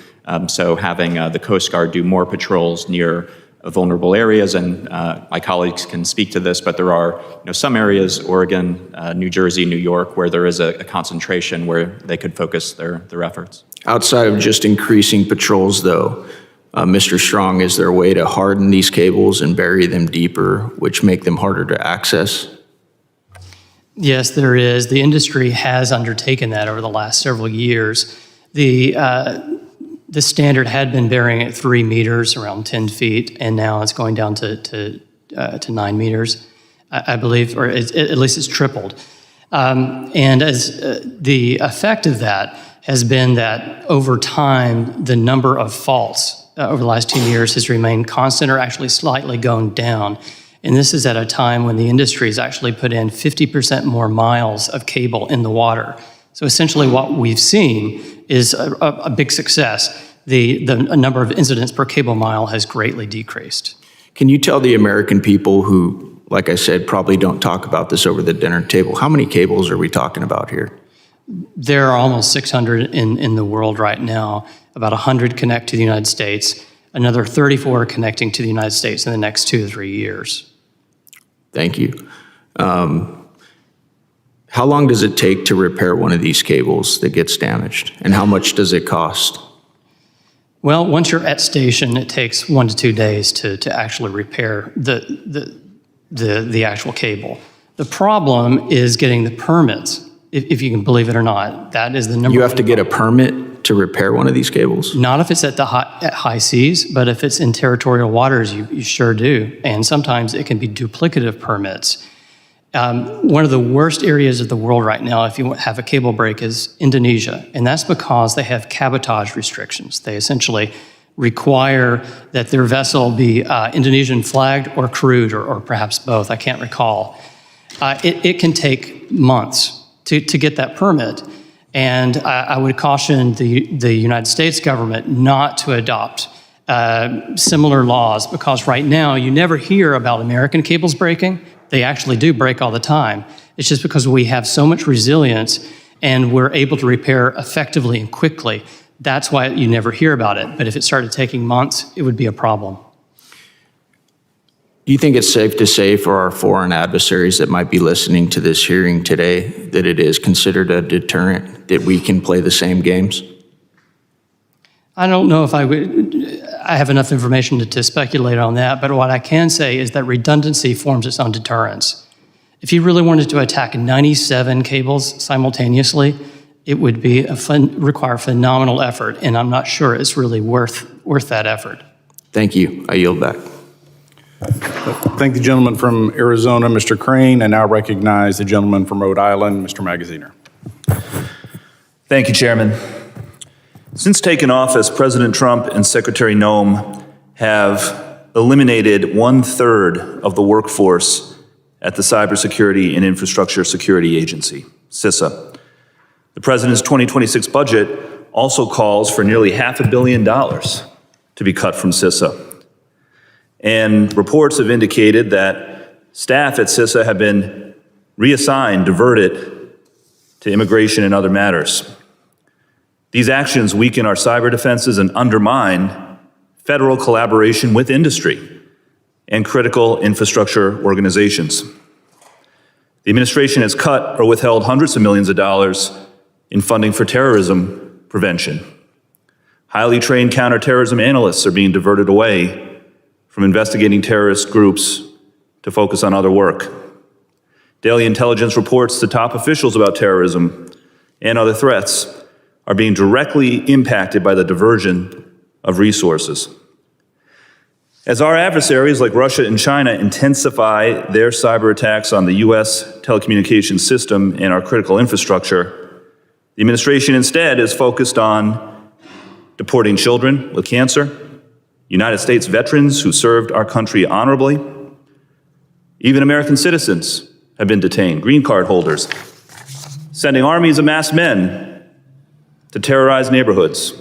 So having the Coast Guard do more patrols near vulnerable areas, and my colleagues can speak to this, but there are some areas, Oregon, New Jersey, New York, where there is a concentration where they could focus their efforts. Outside of just increasing patrols, though, Mr. Strong, is there a way to harden these cables and bury them deeper, which make them harder to access? Yes, there is. The industry has undertaken that over the last several years. The standard had been burying at 3 meters, around 10 feet, and now it's going down to 9 meters, I believe, or at least it's tripled. And as the effect of that has been that over time, the number of faults over the last 2 years has remained constant or actually slightly gone down. And this is at a time when the industry has actually put in 50% more miles of cable in the water. So essentially what we've seen is a big success. The number of incidents per cable mile has greatly decreased. Can you tell the American people who, like I said, probably don't talk about this over the dinner table, how many cables are we talking about here? There are almost 600 in the world right now. About 100 connect to the United States. Another 34 are connecting to the United States in the next 2 to 3 years. Thank you. How long does it take to repair one of these cables that gets damaged? And how much does it cost? Well, once you're at station, it takes 1 to 2 days to actually repair the actual cable. The problem is getting the permits, if you can believe it or not. That is the number. You have to get a permit to repair one of these cables? Not if it's at high seas, but if it's in territorial waters, you sure do. And sometimes it can be duplicative permits. One of the worst areas of the world right now, if you have a cable break, is Indonesia. And that's because they have cabotage restrictions. They essentially require that their vessel be Indonesian flagged or crewed, or perhaps both. I can't recall. It can take months to get that permit. And I would caution the United States government not to adopt similar laws, because right now you never hear about American cables breaking. They actually do break all the time. It's just because we have so much resilience and we're able to repair effectively and quickly. That's why you never hear about it. But if it started taking months, it would be a problem. Do you think it's safe to say for our foreign adversaries that might be listening to this hearing today that it is considered a deterrent, that we can play the same games? I don't know if I have enough information to speculate on that, but what I can say is that redundancy forms its own deterrence. If you really wanted to attack 97 cables simultaneously, it would be require phenomenal effort, and I'm not sure it's really worth that effort. Thank you. I yield back. Thank the gentleman from Arizona, Mr. Crane, and now recognize the gentleman from Rhode Island, Mr. Magaziner. Thank you, Chairman. Since taking office, President Trump and Secretary Noem have eliminated 1/3 of the workforce at the Cybersecurity and Infrastructure Security Agency, CISA. The President's 2026 budget also calls for nearly $500 million to be cut from CISA. And reports have indicated that staff at CISA have been reassigned, diverted to immigration and other matters. These actions weaken our cyber defenses and undermine federal collaboration with industry and critical infrastructure organizations. The administration has cut or withheld hundreds of millions of dollars in funding for terrorism prevention. Highly trained counterterrorism analysts are being diverted away from investigating terrorist groups to focus on other work. Daily intelligence reports to top officials about terrorism and other threats are being directly impacted by the diversion of resources. As our adversaries like Russia and China intensify their cyber attacks on the U.S. telecommunications system and our critical infrastructure, the administration instead is focused on deporting children with cancer, United States veterans who served our country honorably. Even American citizens have been detained, green card holders, sending armies of masked men to terrorize neighborhoods.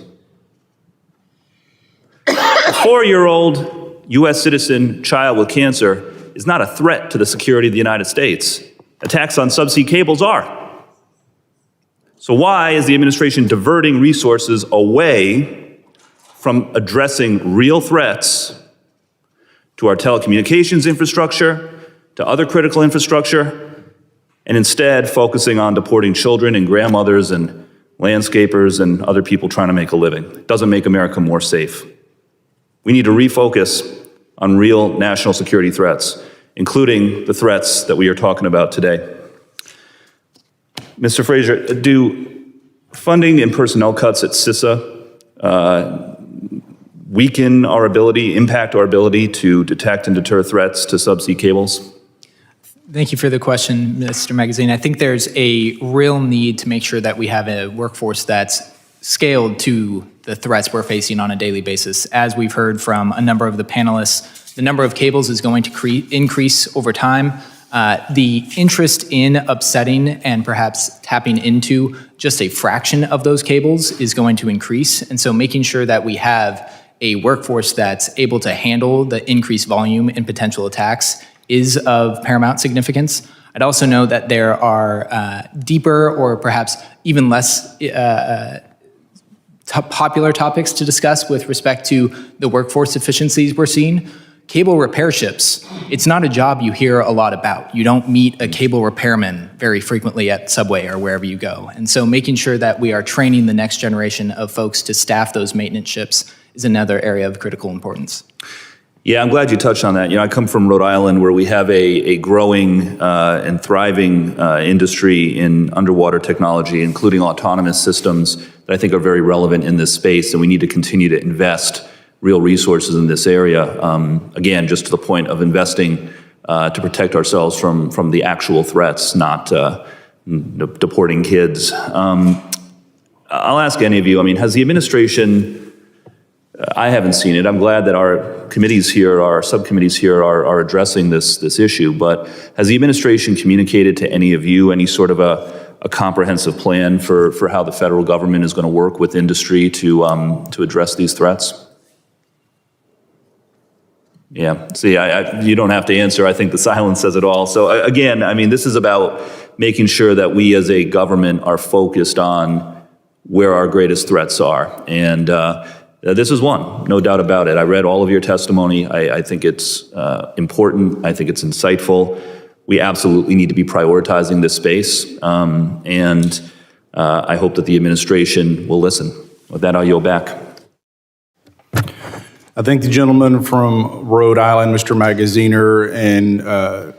A 4-year-old U.S. citizen child with cancer is not a threat to the security of the United States. Attacks on subsea cables are. So why is the administration diverting resources away from addressing real threats to our telecommunications infrastructure, to other critical infrastructure, and instead focusing on deporting children and grandmothers and landscapers and other people trying to make a living? It doesn't make America more safe. We need to refocus on real national security threats, including the threats that we are talking about today. Mr. Frazier, do funding and personnel cuts at CISA weaken our ability, impact our ability to detect and deter threats to subsea cables? Thank you for the question, Mr. Magazine. I think there's a real need to make sure that we have a workforce that's scaled to the threats we're facing on a daily basis. As we've heard from a number of the panelists The number of cables is going to increase over time. The interest in upsetting and perhaps tapping into just a fraction of those cables is going to increase. And so making sure that we have a workforce that's able to handle the increased volume and potential attacks is of paramount significance. I'd also note that there are deeper or perhaps even less popular topics to discuss with respect to the workforce efficiencies we're seeing. Cable repair ships, it's not a job you hear a lot about. You don't meet a cable repairman very frequently at Subway or wherever you go. And so making sure that we are training the next generation of folks to staff those maintenance ships is another area of critical importance. Yeah, I'm glad you touched on that. You know, I come from Rhode Island, where we have a growing and thriving industry in underwater technology, including autonomous systems that I think are very relevant in this space, and we need to continue to invest real resources in this area. Again, just to the point of investing to protect ourselves from the actual threats, not deporting kids. I'll ask any of you, I mean, has the administration, I haven't seen it. I'm glad that our committees here, our subcommittees here are addressing this issue, but has the administration communicated to any of you any sort of a comprehensive plan for how the federal government is going to work with industry to address these threats? Yeah, see, you don't have to answer. I think the silence says it all. So again, I mean, this is about making sure that we as a government are focused on where our greatest threats are. And this is one, no doubt about it. I read all of your testimony. I think it's important. I think it's insightful. We absolutely need to be prioritizing this space. And I hope that the administration will listen. With that, I'll yield back. I thank the gentleman from Rhode Island, Mr. Magaziner, and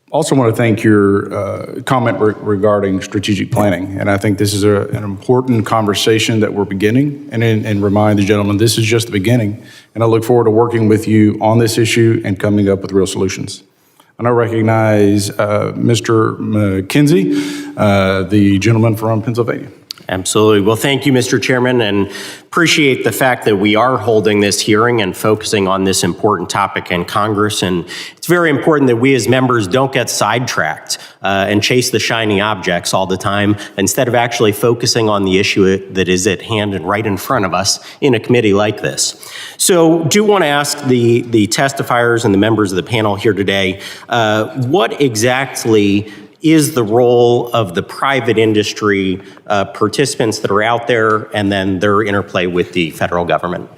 also want to thank your comment regarding strategic planning. And I think this is an important conversation that we're beginning, and remind the gentleman this is just the beginning. And I look forward to working with you on this issue and coming up with real solutions. And I recognize Mr. McKenzie, the gentleman from Pennsylvania. Absolutely. Well, thank you, Mr. Chairman, and appreciate the fact that we are holding this hearing and focusing on this important topic in Congress. And it's very important that we as members don't get sidetracked and chase the shiny objects all the time, instead of actually focusing on the issue that is at hand and right in front of us in a committee like this. So do want to ask the testifiers and the members of the panel here today, what exactly is the role of the private industry participants that are out there, and then their interplay with the federal government?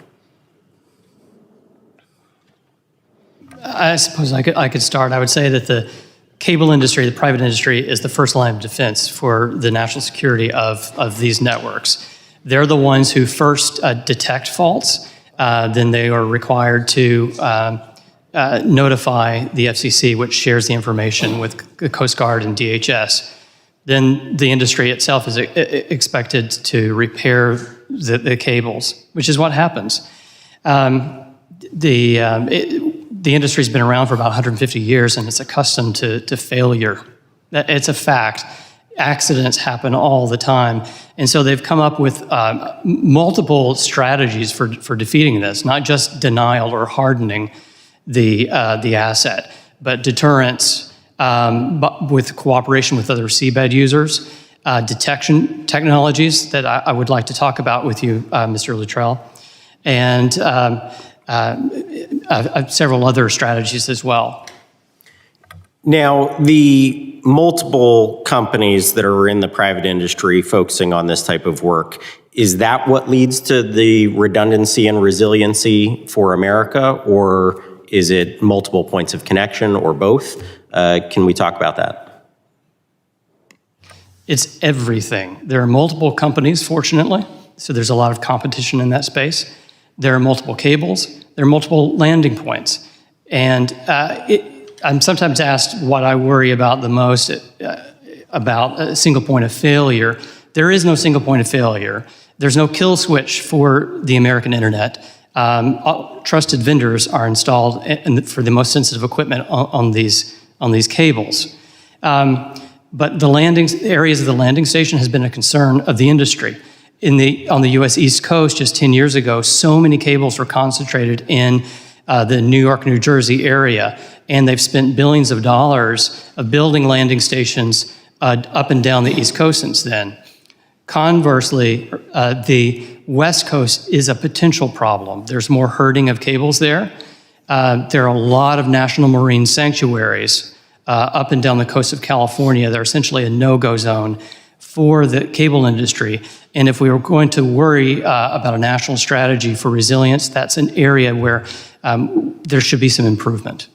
I suppose I could start. I would say that the cable industry, the private industry, is the first line of defense for the national security of these networks. They're the ones who first detect faults, then they are required to notify the FCC, which shares the information with the Coast Guard and DHS. Then the industry itself is expected to repair the cables, which is what happens. The industry's been around for about 150 years, and it's accustomed to failure. It's a fact. Accidents happen all the time. And so they've come up with multiple strategies for defeating this, not just denial or hardening the asset, but deterrence but with cooperation with other seabed users, detection technologies that I would like to talk about with you, Mr. Luttrell, and several other strategies as well. Now, the multiple companies that are in the private industry focusing on this type of work, is that what leads to the redundancy and resiliency for America, or is it multiple points of connection, or both? Can we talk about that? It's everything. There are multiple companies, fortunately, so there's a lot of competition in that space. There are multiple cables. There are multiple landing points. And I'm sometimes asked what I worry about the most about a single point of failure. There is no single point of failure. There's no kill switch for the American internet. Trusted vendors are installed for the most sensitive equipment on these cables. But the areas of the landing station has been a concern of the industry. On the U.S. East Coast, just 10 years ago, so many cables were concentrated in the New York, New Jersey area, and they've spent billions of dollars of building landing stations up and down the East Coast since then. Conversely, the West Coast is a potential problem. There's more herding of cables there. There are a lot of national marine sanctuaries up and down the coast of California. They're essentially a no-go zone for the cable industry. And if we were going to worry about a national strategy for resilience, that's an area where there should be some improvement.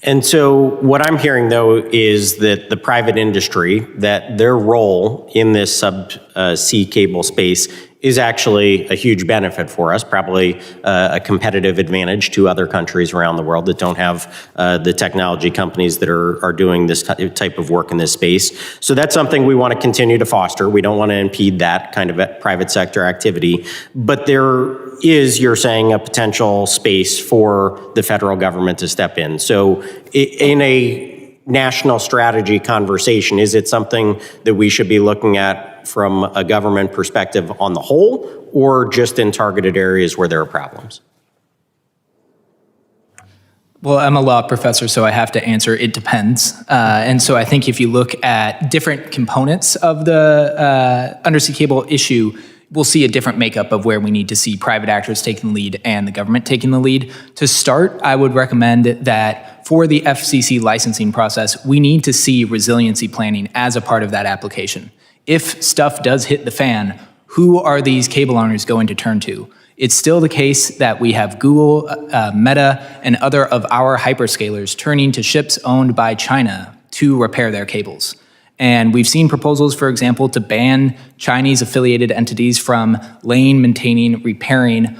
And so what I'm hearing, though, is that the private industry, that their role in this subsea cable space is actually a huge benefit for us, probably a competitive advantage to other countries around the world that don't have the technology companies that are doing this type of work in this space. So that's something we want to continue to foster. We don't want to impede that kind of private sector activity. But there is, you're saying, a potential space for the federal government to step in. So in a national strategy conversation, is it something that we should be looking at from a government perspective on the whole, or just in targeted areas where there are problems? Well, I'm a law professor, so I have to answer it depends. And so I think if you look at different components of the undersea cable issue, we'll see a different makeup of where we need to see private actors taking the lead and the government taking the lead. To start, I would recommend that for the FCC licensing process, we need to see resiliency planning as a part of that application. If stuff does hit the fan, who are these cable owners going to turn to? It's still the case that we have Google, Meta, and other of our hyperscalers turning to ships owned by China to repair their cables. And we've seen proposals, for example, to ban Chinese-affiliated entities from laying, maintaining, repairing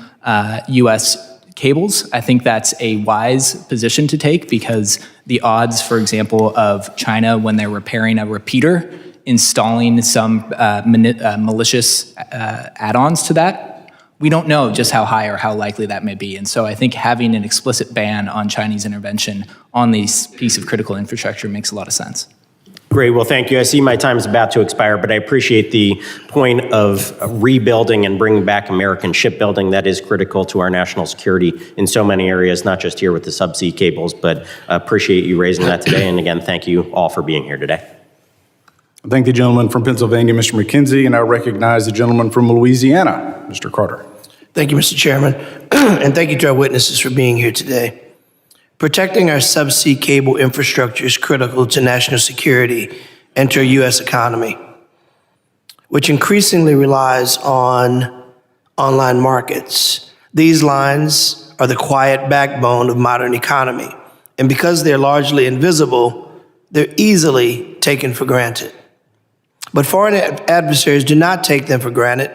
U.S. cables. I think that's a wise position to take because the odds, for example, of China, when they're repairing a repeater, installing some malicious add-ons to that, we don't know just how high or how likely that may be. And so I think having an explicit ban on Chinese intervention on this piece of critical infrastructure makes a lot of sense. Great. Well, thank you. I see my time is about to expire, but I appreciate the point of rebuilding and bringing back American shipbuilding. That is critical to our national security in so many areas, not just here with the subsea cables, but appreciate you raising that today. And again, thank you all for being here today. I thank the gentleman from Pennsylvania, Mr. McKenzie, and I recognize the gentleman from Louisiana, Mr. Carter. Thank you, Mr. Chairman, and thank you to our witnesses for being here today. Protecting our subsea cable infrastructure is critical to national security and to our U.S. economy, which increasingly relies on online markets. These lines are the quiet backbone of modern economy, and because they're largely invisible, they're easily taken for granted. But foreign adversaries do not take them for granted.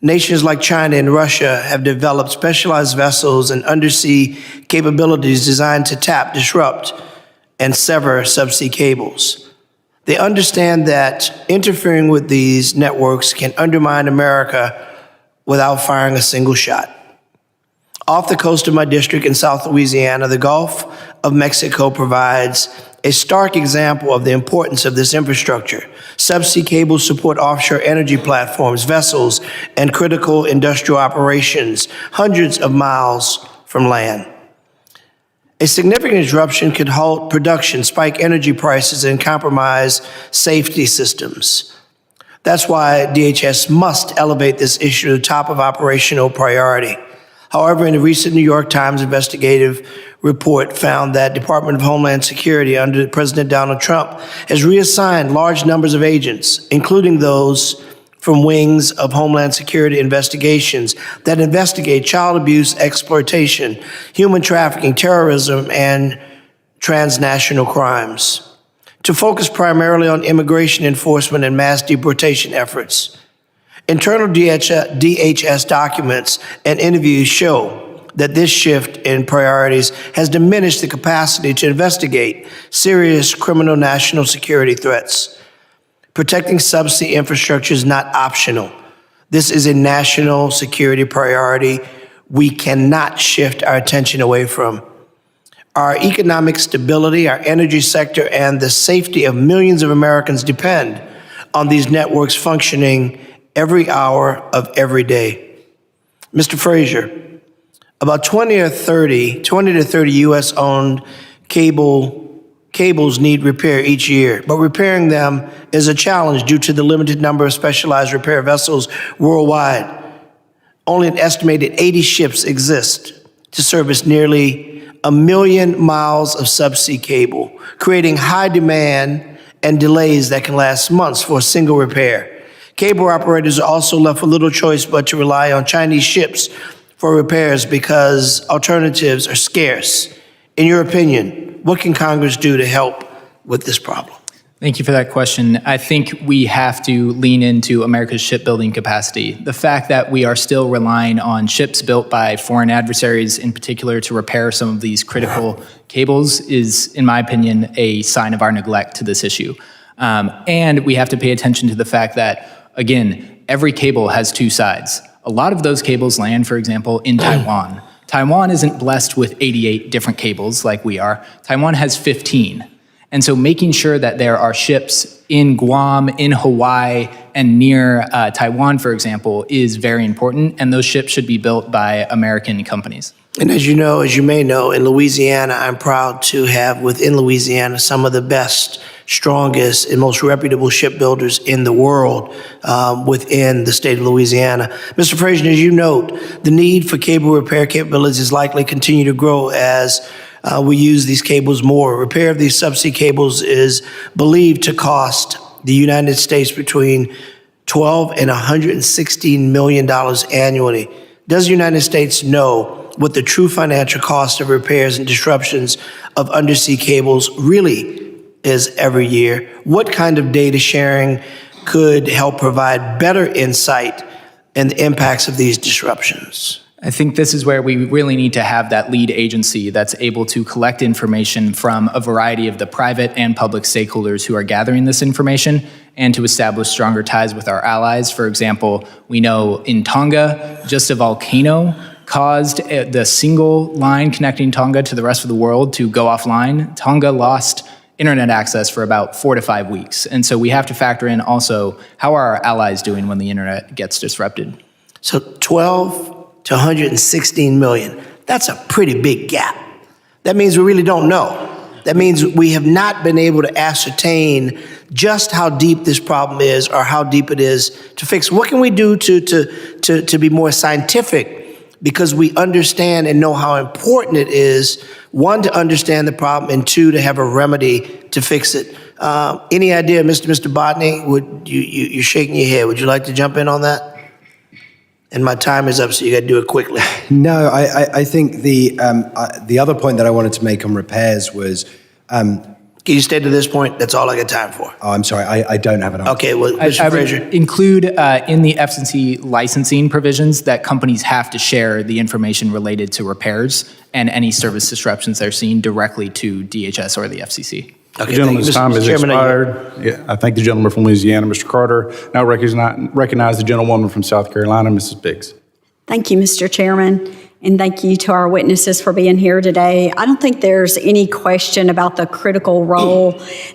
Nations like China and Russia have developed specialized vessels and undersea capabilities designed to tap, disrupt, and sever subsea cables. They understand that interfering with these networks can undermine America without firing a single shot. Off the coast of my district in South Louisiana, the Gulf of Mexico provides a stark example of the importance of this infrastructure. Subsea cables support offshore energy platforms, vessels, and critical industrial operations hundreds of miles from land. A significant disruption could halt production, spike energy prices, and compromise safety systems. That's why DHS must elevate this issue to the top of operational priority. However, in a recent New York Times investigative report found that Department of Homeland Security under President Donald Trump has reassigned large numbers of agents, including those from wings of Homeland Security investigations that investigate child abuse, exploitation, human trafficking, terrorism, and transnational crimes, to focus primarily on immigration enforcement and mass deportation efforts. Internal DHS documents and interviews show that this shift in priorities has diminished the capacity to investigate serious criminal national security threats. Protecting subsea infrastructure is not optional. This is a national security priority we cannot shift our attention away from. Our economic stability, our energy sector, and the safety of millions of Americans depend on these networks functioning every hour of every day. Mr. Frazier, About 20 to 30 U.S.-owned cables need repair each year, but repairing them is a challenge due to the limited number of specialized repair vessels worldwide. Only an estimated 80 ships exist to service nearly 1 million miles of subsea cable, creating high demand and delays that can last months for a single repair. Cable operators are also left with little choice but to rely on Chinese ships for repairs because alternatives are scarce. In your opinion, what can Congress do to help with this problem? Thank you for that question. I think we have to lean into America's shipbuilding capacity. The fact that we are still relying on ships built by foreign adversaries in particular to repair some of these critical cables is, in my opinion, a sign of our neglect to this issue. And we have to pay attention to the fact that, again, every cable has two sides. A lot of those cables land, for example, in Taiwan. Taiwan isn't blessed with 88 different cables like we are. Taiwan has 15. And so making sure that there are ships in Guam, in Hawaii, and near Taiwan, for example, is very important. And those ships should be built by American companies. And as you may know, in Louisiana, I'm proud to have within Louisiana some of the best, strongest, and most reputable shipbuilders in the world within the state of Louisiana. Mr. Frazier, as you note, the need for cable repair capabilities is likely to continue to grow as we use these cables more. Repair of these subsea cables is believed to cost the United States between $12 and $116 million annually. Does the United States know what the true financial cost of repairs and disruptions of undersea cables really is every year? What kind of data sharing could help provide better insight and the impacts of these disruptions? I think this is where we really need to have that lead agency that's able to collect information from a variety of the private and public stakeholders who are gathering this information and to establish stronger ties with our allies. For example, we know in Tonga, just a volcano caused the single line connecting Tonga to the rest of the world to go offline. Tonga lost internet access for about 4 to 5 weeks. And so we have to factor in also how are our allies doing when the internet gets disrupted. So 12 to 116 million. That's a pretty big gap. That means we really don't know. That means we have not been able to ascertain just how deep this problem is or how deep it is to fix. What can we do to be more scientific? Because we understand and know how important it is, one, to understand the problem, and two, to have a remedy to fix it. Any idea, Mr. Botany? You're shaking your head. Would you like to jump in on that? And my time is up, so you got to do it quickly. No, I think the other point that I wanted to make on repairs was... Can you stay to this point? That's all I got time for. Oh, I'm sorry, I don't have an answer. Okay, well, Mr. Frazier. I would include in the FCC licensing provisions that companies have to share the information related to repairs and any service disruptions they're seeing directly to DHS or the FCC. Okay, the gentleman's time has expired. Yeah, I thank the gentleman from Louisiana, Mr. Carter. Now recognize the gentlewoman from South Carolina, Mrs. Biggs. Thank you, Mr. Chairman, and thank you to our witnesses for being here today. I don't think there's any question about the critical role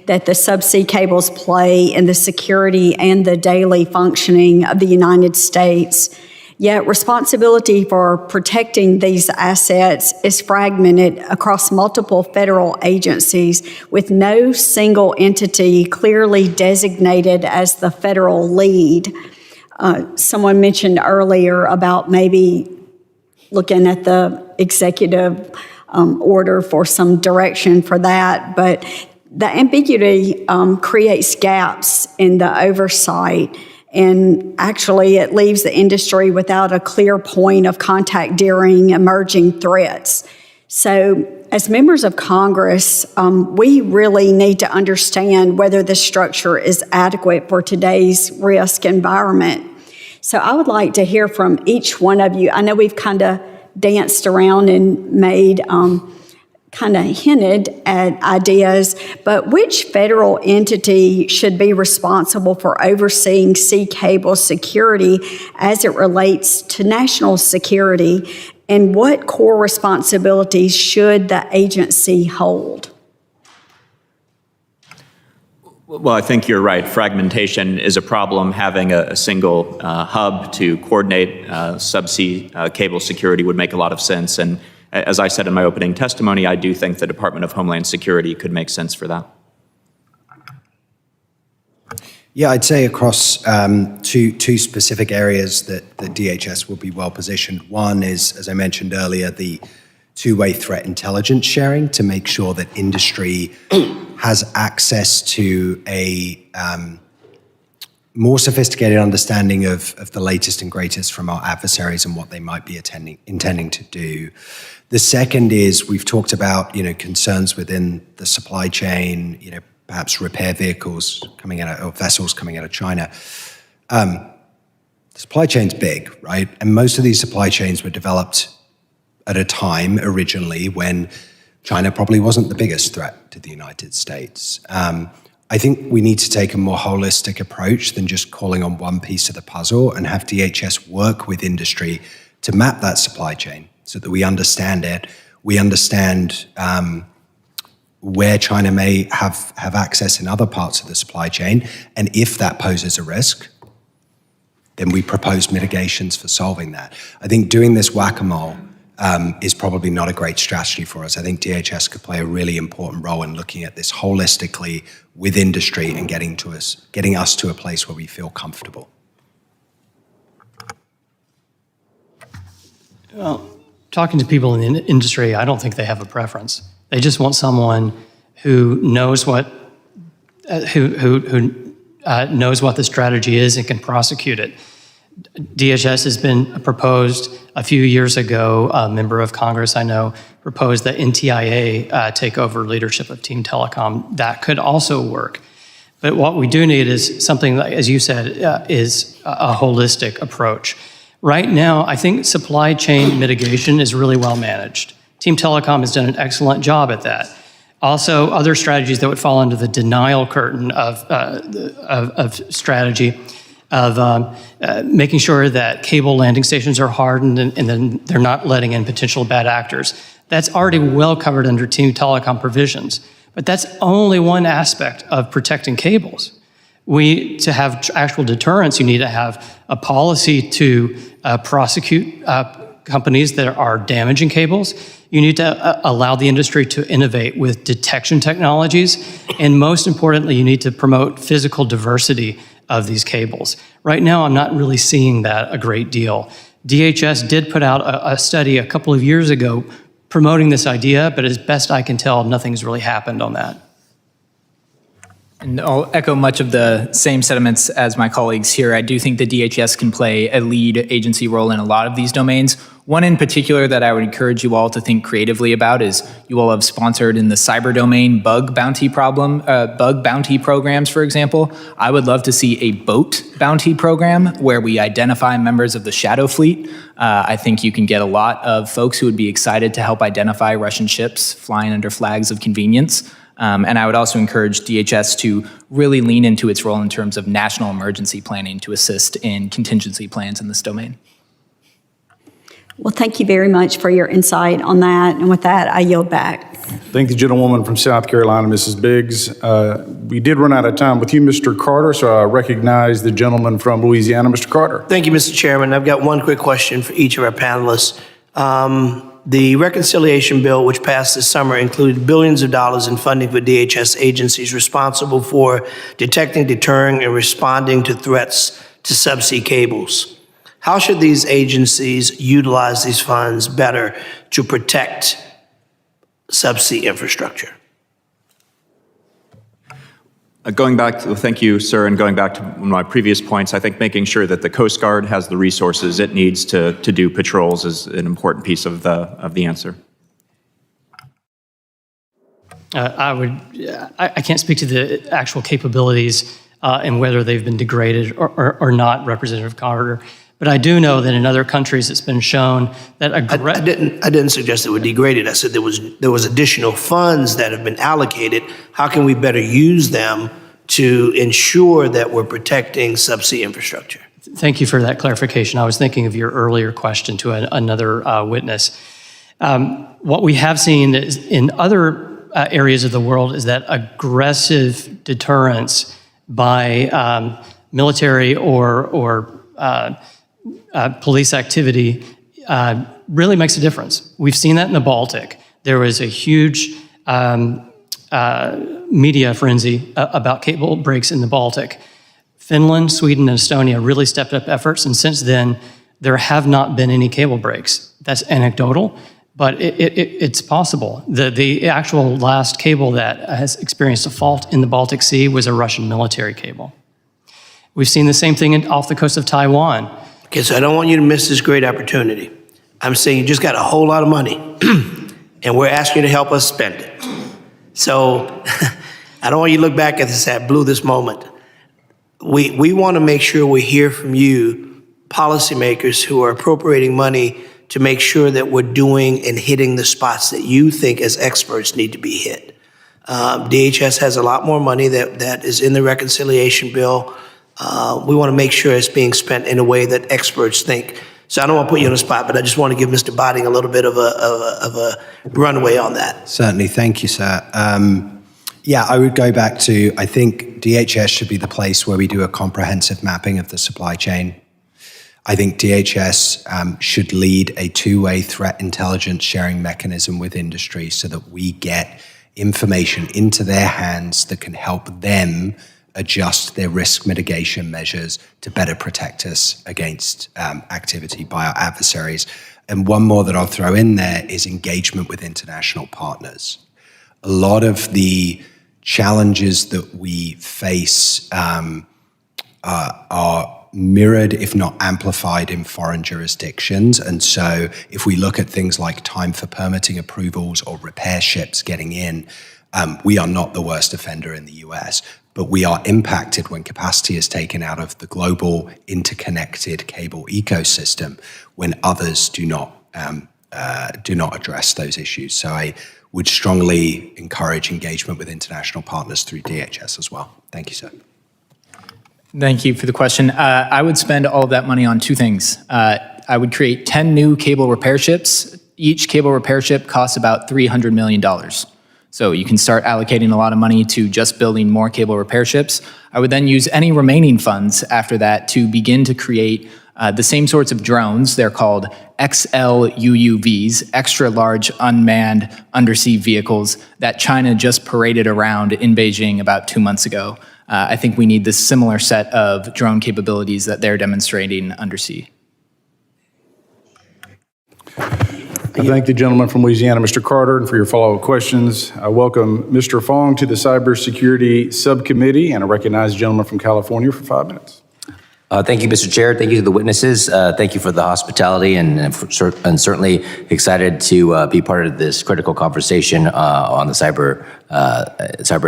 that the subsea cables play in the security and the daily functioning of the United States. Yet responsibility for protecting these assets is fragmented across multiple federal agencies with no single entity clearly designated as the federal lead. Someone mentioned earlier about maybe looking at the executive order for some direction for that, but the ambiguity creates gaps in the oversight. And actually, it leaves the industry without a clear point of contact during emerging threats. So, as members of Congress, we really need to understand whether this structure is adequate for today's risk environment. So, I would like to hear from each one of you. I know we've kind of danced around and made kind of hinted at ideas, but which federal entity should be responsible for overseeing sea cable security as it relates to national security, and what core responsibilities should the agency hold? Well, I think you're right. Fragmentation is a problem. Having a single hub to coordinate subsea cable security would make a lot of sense. And as I said in my opening testimony, I do think the Department of Homeland Security could make sense for that. Yeah, I'd say across two specific areas that the DHS will be well positioned. One is, as I mentioned earlier, the two-way threat intelligence sharing to make sure that industry has access to a more sophisticated understanding of the latest and greatest from our adversaries and what they might be intending to do. The second is we've talked about, concerns within the supply chain, perhaps repair vehicles coming out of, or vessels coming out of China. The supply chain's big, right? And most of these supply chains were developed at a time originally when China probably wasn't the biggest threat to the United States. I think we need to take a more holistic approach than just calling on one piece of the puzzle and have DHS work with industry to map that supply chain so that we understand it. We understand where China may have access in other parts of the supply chain. And if that poses a risk, then we propose mitigations for solving that. I think doing this whack-a-mole is probably not a great strategy for us. I think DHS could play a really important role in looking at this holistically with industry and getting us to a place where we feel comfortable. Well, talking to people in the industry, I don't think they have a preference. They just want someone who knows what knows what the strategy is and can prosecute it. DHS has been proposed a few years ago. A member of Congress I know proposed that NTIA take over leadership of Team Telecom. That could also work. But what we do need is something, like, as you said, is a holistic approach. Right now, I think supply chain mitigation is really well managed. Team Telecom has done an excellent job at that. Also, other strategies that would fall under the denial curtain of strategy of making sure that cable landing stations are hardened and then they're not letting in potential bad actors. That's already well covered under Team Telecom provisions. But that's only one aspect of protecting cables. To have actual deterrence, you need to have a policy to prosecute companies that are damaging cables. You need to allow the industry to innovate with detection technologies. And most importantly, you need to promote physical diversity of these cables. Right now, I'm not really seeing that a great deal. DHS did put out a study a couple of years ago promoting this idea, but as best I can tell, nothing's really happened on that. And I'll echo much of the same sentiments as my colleagues here. I do think the DHS can play a lead agency role in a lot of these domains. One in particular that I would encourage you all to think creatively about is you all have sponsored in the cyber domain bug bounty programs, for example. I would love to see a boat bounty program where we identify members of the shadow fleet. I think you can get a lot of folks who would be excited to help identify Russian ships flying under flags of convenience. And I would also encourage DHS to really lean into its role in terms of national emergency planning to assist in contingency plans in this domain. Well, thank you very much for your insight on that. And with that, I yield back. Thank the gentlewoman from South Carolina, Mrs. Biggs. We did run out of time with you, Mr. Carter, so I recognize the gentleman from Louisiana, Mr. Carter. Thank you, Mr. Chairman. I've got one quick question for each of our panelists. The reconciliation bill, which passed this summer, included billions of dollars in funding for DHS agencies responsible for detecting, deterring, and responding to threats to subsea cables. How should these agencies utilize these funds better to protect subsea infrastructure? Thank you, sir, and going back to one of my previous points, I think making sure that the Coast Guard has the resources it needs to do patrols is an important piece of the answer. I can't speak to the actual capabilities and whether they've been degraded or not, Representative Carter. But I do know that in other countries it's been shown that I didn't suggest it were degraded. I said there was additional funds that have been allocated. How can we better use them to ensure that we're protecting subsea infrastructure? Thank you for that clarification. I was thinking of your earlier question to another witness. What we have seen is in other areas of the world is that aggressive deterrence by military or police activity really makes a difference. We've seen that in the Baltic. There was a huge media frenzy about cable breaks in the Baltic. Finland, Sweden, and Estonia really stepped up efforts, and since then, there have not been any cable breaks. That's anecdotal, but it's possible. The actual last cable that has experienced a fault in the Baltic Sea was a Russian military cable. We've seen the same thing off the coast of Taiwan. Okay, so I don't want you to miss this great opportunity. I'm saying you just got a whole lot of money, and we're asking you to help us spend it. So I don't want you to look back at this at blew this moment. We want to make sure we hear from you, policymakers who are appropriating money to make sure that we're doing and hitting the spots that you think as experts need to be hit. DHS has a lot more money that is in the reconciliation bill. We want to make sure it's being spent in a way that experts think. So I don't want to put you on the spot, but I just want to give Mr. Botting a little bit of a runway on that. Certainly. Thank you, sir. Yeah, I would go back to, I think DHS should be the place where we do a comprehensive mapping of the supply chain. I think DHS should lead a two-way threat intelligence sharing mechanism with industry so that we get information into their hands that can help them adjust their risk mitigation measures to better protect us against activity by our adversaries. And one more that I'll throw in there is engagement with international partners. A lot of the challenges that we face are mirrored, if not amplified, in foreign jurisdictions. And so if we look at things like time for permitting approvals or repair ships getting in, we are not the worst offender in the US, but we are impacted when capacity is taken out of the global interconnected cable ecosystem when others do not address those issues. So I would strongly encourage engagement with international partners through DHS as well. Thank you, sir. Thank you for the question. I would spend all of that money on two things. I would create 10 new cable repair ships. Each cable repair ship costs about $300 million. So you can start allocating a lot of money to just building more cable repair ships. I would then use any remaining funds after that to begin to create the same sorts of drones. They're called XLUUVs, extra large unmanned undersea vehicles that China just paraded around in Beijing about 2 months ago. I think we need this similar set of drone capabilities that they're demonstrating undersea. I thank the gentleman from Louisiana, Mr. Carter, and for your follow-up questions. I welcome Mr. Fong to the Cybersecurity Subcommittee, and I recognize the gentleman from California for 5 minutes. Thank you, Mr. Chair. Thank you to the witnesses. Thank you for the hospitality, and certainly excited to be part of this critical conversation on the cyber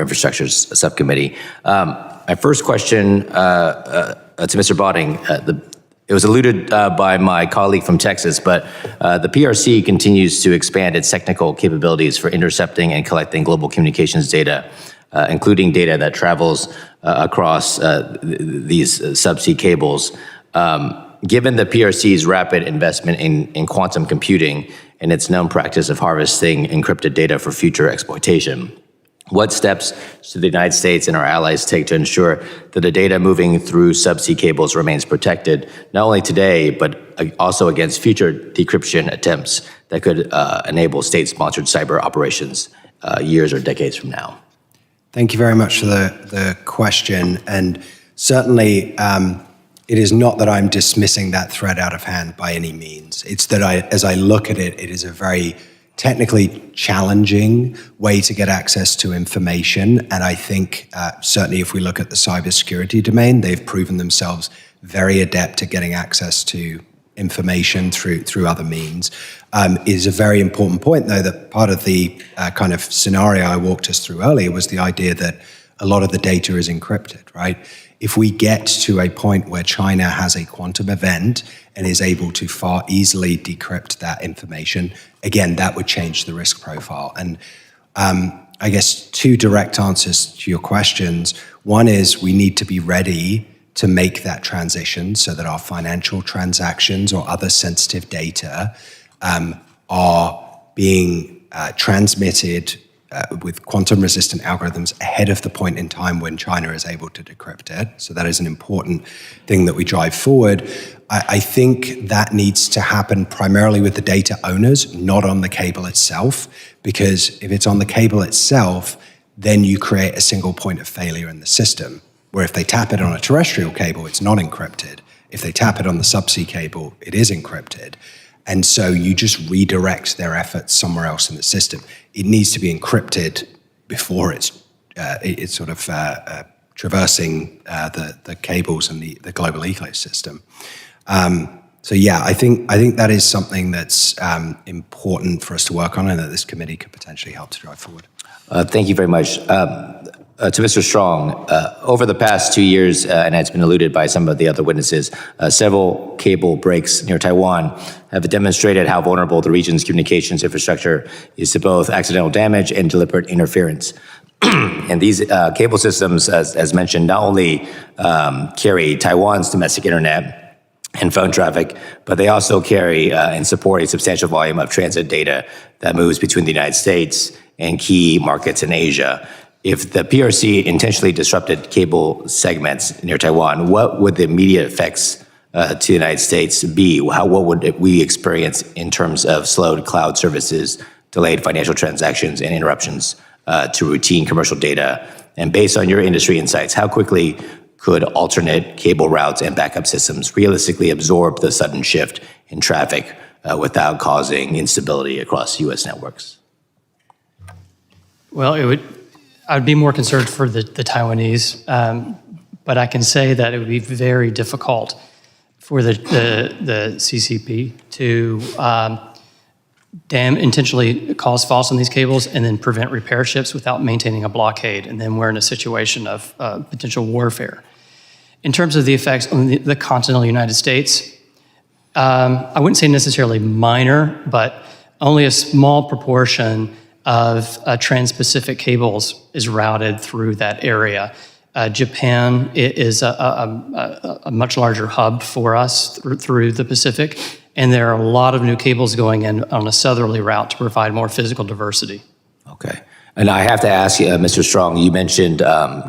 infrastructure subcommittee. My first question to Mr. Botting, it was alluded by my colleague from Texas, but the PRC continues to expand its technical capabilities for intercepting and collecting global communications data, including data that travels across these subsea cables. Given the PRC's rapid investment in quantum computing and its known practice of harvesting encrypted data for future exploitation, what steps should the United States and our allies take to ensure that the data moving through subsea cables remains protected, not only today, but also against future decryption attempts that could enable state-sponsored cyber operations years or decades from now? Thank you very much for the question. And certainly, it is not that I'm dismissing that threat out of hand by any means. It's that as I look at it, it is a very technically challenging way to get access to information. And I think certainly if we look at the cybersecurity domain, they've proven themselves very adept at getting access to information through other means. Is a very important point, though, that part of the kind of scenario I walked us through earlier was the idea that a lot of the data is encrypted, right? If we get to a point where China has a quantum event and is able to far easily decrypt that information, again, that would change the risk profile. And I guess two direct answers to your questions. One is we need to be ready to make that transition so that our financial transactions or other sensitive data are being transmitted with quantum-resistant algorithms ahead of the point in time when China is able to decrypt it. So that is an important thing that we drive forward. I think that needs to happen primarily with the data owners, not on the cable itself, because if it's on the cable itself, then you create a single point of failure in the system, where if they tap it on a terrestrial cable, it's not encrypted. If they tap it on the subsea cable, it is encrypted. And so you just redirect their efforts somewhere else in the system. It needs to be encrypted before it's sort of traversing the cables and the global ecosystem. So yeah, I think that is something that's important for us to work on, and that this committee could potentially help to drive forward. Thank you very much. To Mr. Strong, over the past 2 years, and it's been alluded by some of the other witnesses, several cable breaks near Taiwan have demonstrated how vulnerable the region's communications infrastructure is to both accidental damage and deliberate interference. And these cable systems, as mentioned, not only carry Taiwan's domestic internet and phone traffic, but they also carry and support a substantial volume of transit data that moves between the United States and key markets in Asia. If the PRC intentionally disrupted cable segments near Taiwan, what would the immediate effects to the United States be? What would we experience in terms of slowed cloud services, delayed financial transactions, and interruptions to routine commercial data? And based on your industry insights, how quickly could alternate cable routes and backup systems realistically absorb the sudden shift in traffic without causing instability across U.S. networks? Well, I would be more concerned for the Taiwanese, but I can say that it would be very difficult for the CCP to intentionally cause faults on these cables and then prevent repair ships without maintaining a blockade, and then we're in a situation of potential warfare. In terms of the effects on the continental United States, I wouldn't say necessarily minor, but only a small proportion of Trans-Pacific cables is routed through that area. Japan is a much larger hub for us through the Pacific, and there are a lot of new cables going in on a southerly route to provide more physical diversity. Okay. And I have to ask you, Mr. Strong, you mentioned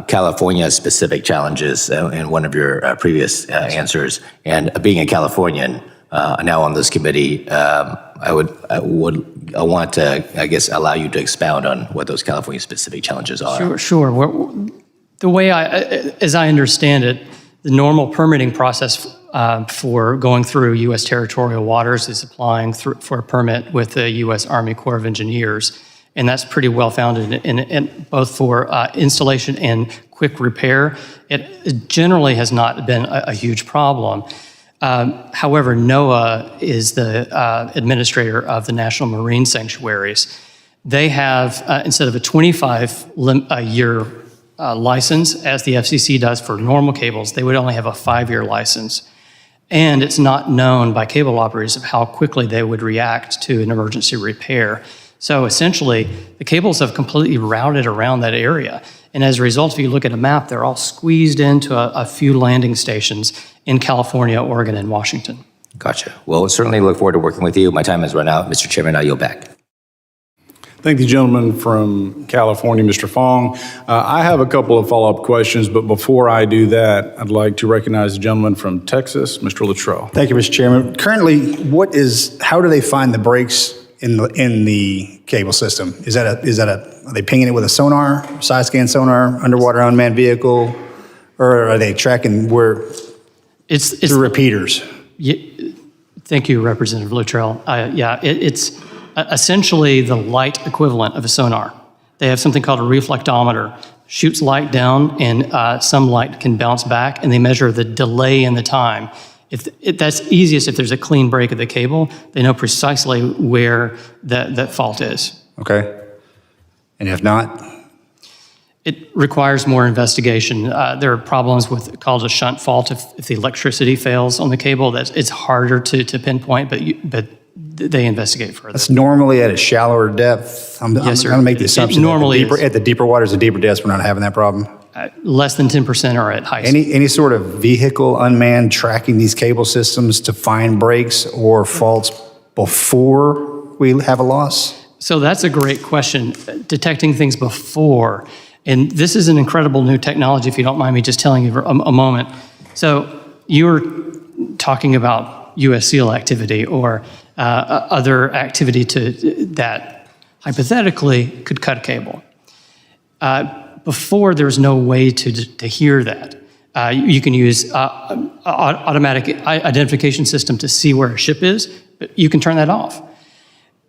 California's specific challenges in one of your previous answers. And being a Californian, now on this committee, I want to, I guess, allow you to expound on what those California-specific challenges are. Sure. The way as I understand it, the normal permitting process for going through U.S. territorial waters is applying for a permit with the U.S. Army Corps of Engineers, and that's pretty well founded in both for installation and quick repair. It generally has not been a huge problem. However, NOAA is the administrator of the National Marine Sanctuaries. They have, instead of a 25-year license, as the FCC does for normal cables, they would only have a 5-year license. And it's not known by cable operators of how quickly they would react to an emergency repair. So essentially, the cables have completely routed around that area. And as a result, if you look at a map, they're all squeezed into a few landing stations in California, Oregon, and Washington. Gotcha. Well, we'll certainly look forward to working with you. My time has run out. Mr. Chairman, I yield back. Thank the gentleman from California, Mr. Fong. I have a couple of follow-up questions, but before I do that, I'd like to recognize the gentleman from Texas, Mr. Luttrell. Thank you, Mr. Chairman. Currently, how do they find the breaks in the cable system? Are they pinging it with a sonar, side scan sonar, underwater unmanned vehicle, or are they tracking through repeaters? Thank you, Representative Luttrell. It's essentially the light equivalent of a sonar. They have something called a reflectometer. Shoots light down, and some light can bounce back, and they measure the delay in the time. That's easiest if there's a clean break of the cable. They know precisely where that fault is. Okay. And if not? It requires more investigation. There are problems with called a shunt fault if the electricity fails on the cable. It's harder to pinpoint, but they investigate further. That's normally at a shallower depth. I'm going to make the assumption at the deeper waters, the deeper depths, we're not having that problem. Less than 10% are at high. Any sort of vehicle unmanned tracking these cable systems to find breaks or faults before we have a loss? So that's a great question, detecting things before. And this is an incredible new technology, if you don't mind me just telling you for a moment. So you were talking about U.S. SEAL activity or other activity that hypothetically could cut a cable. Before, there was no way to hear that. You can use automatic identification system to see where a ship is, but you can turn that off.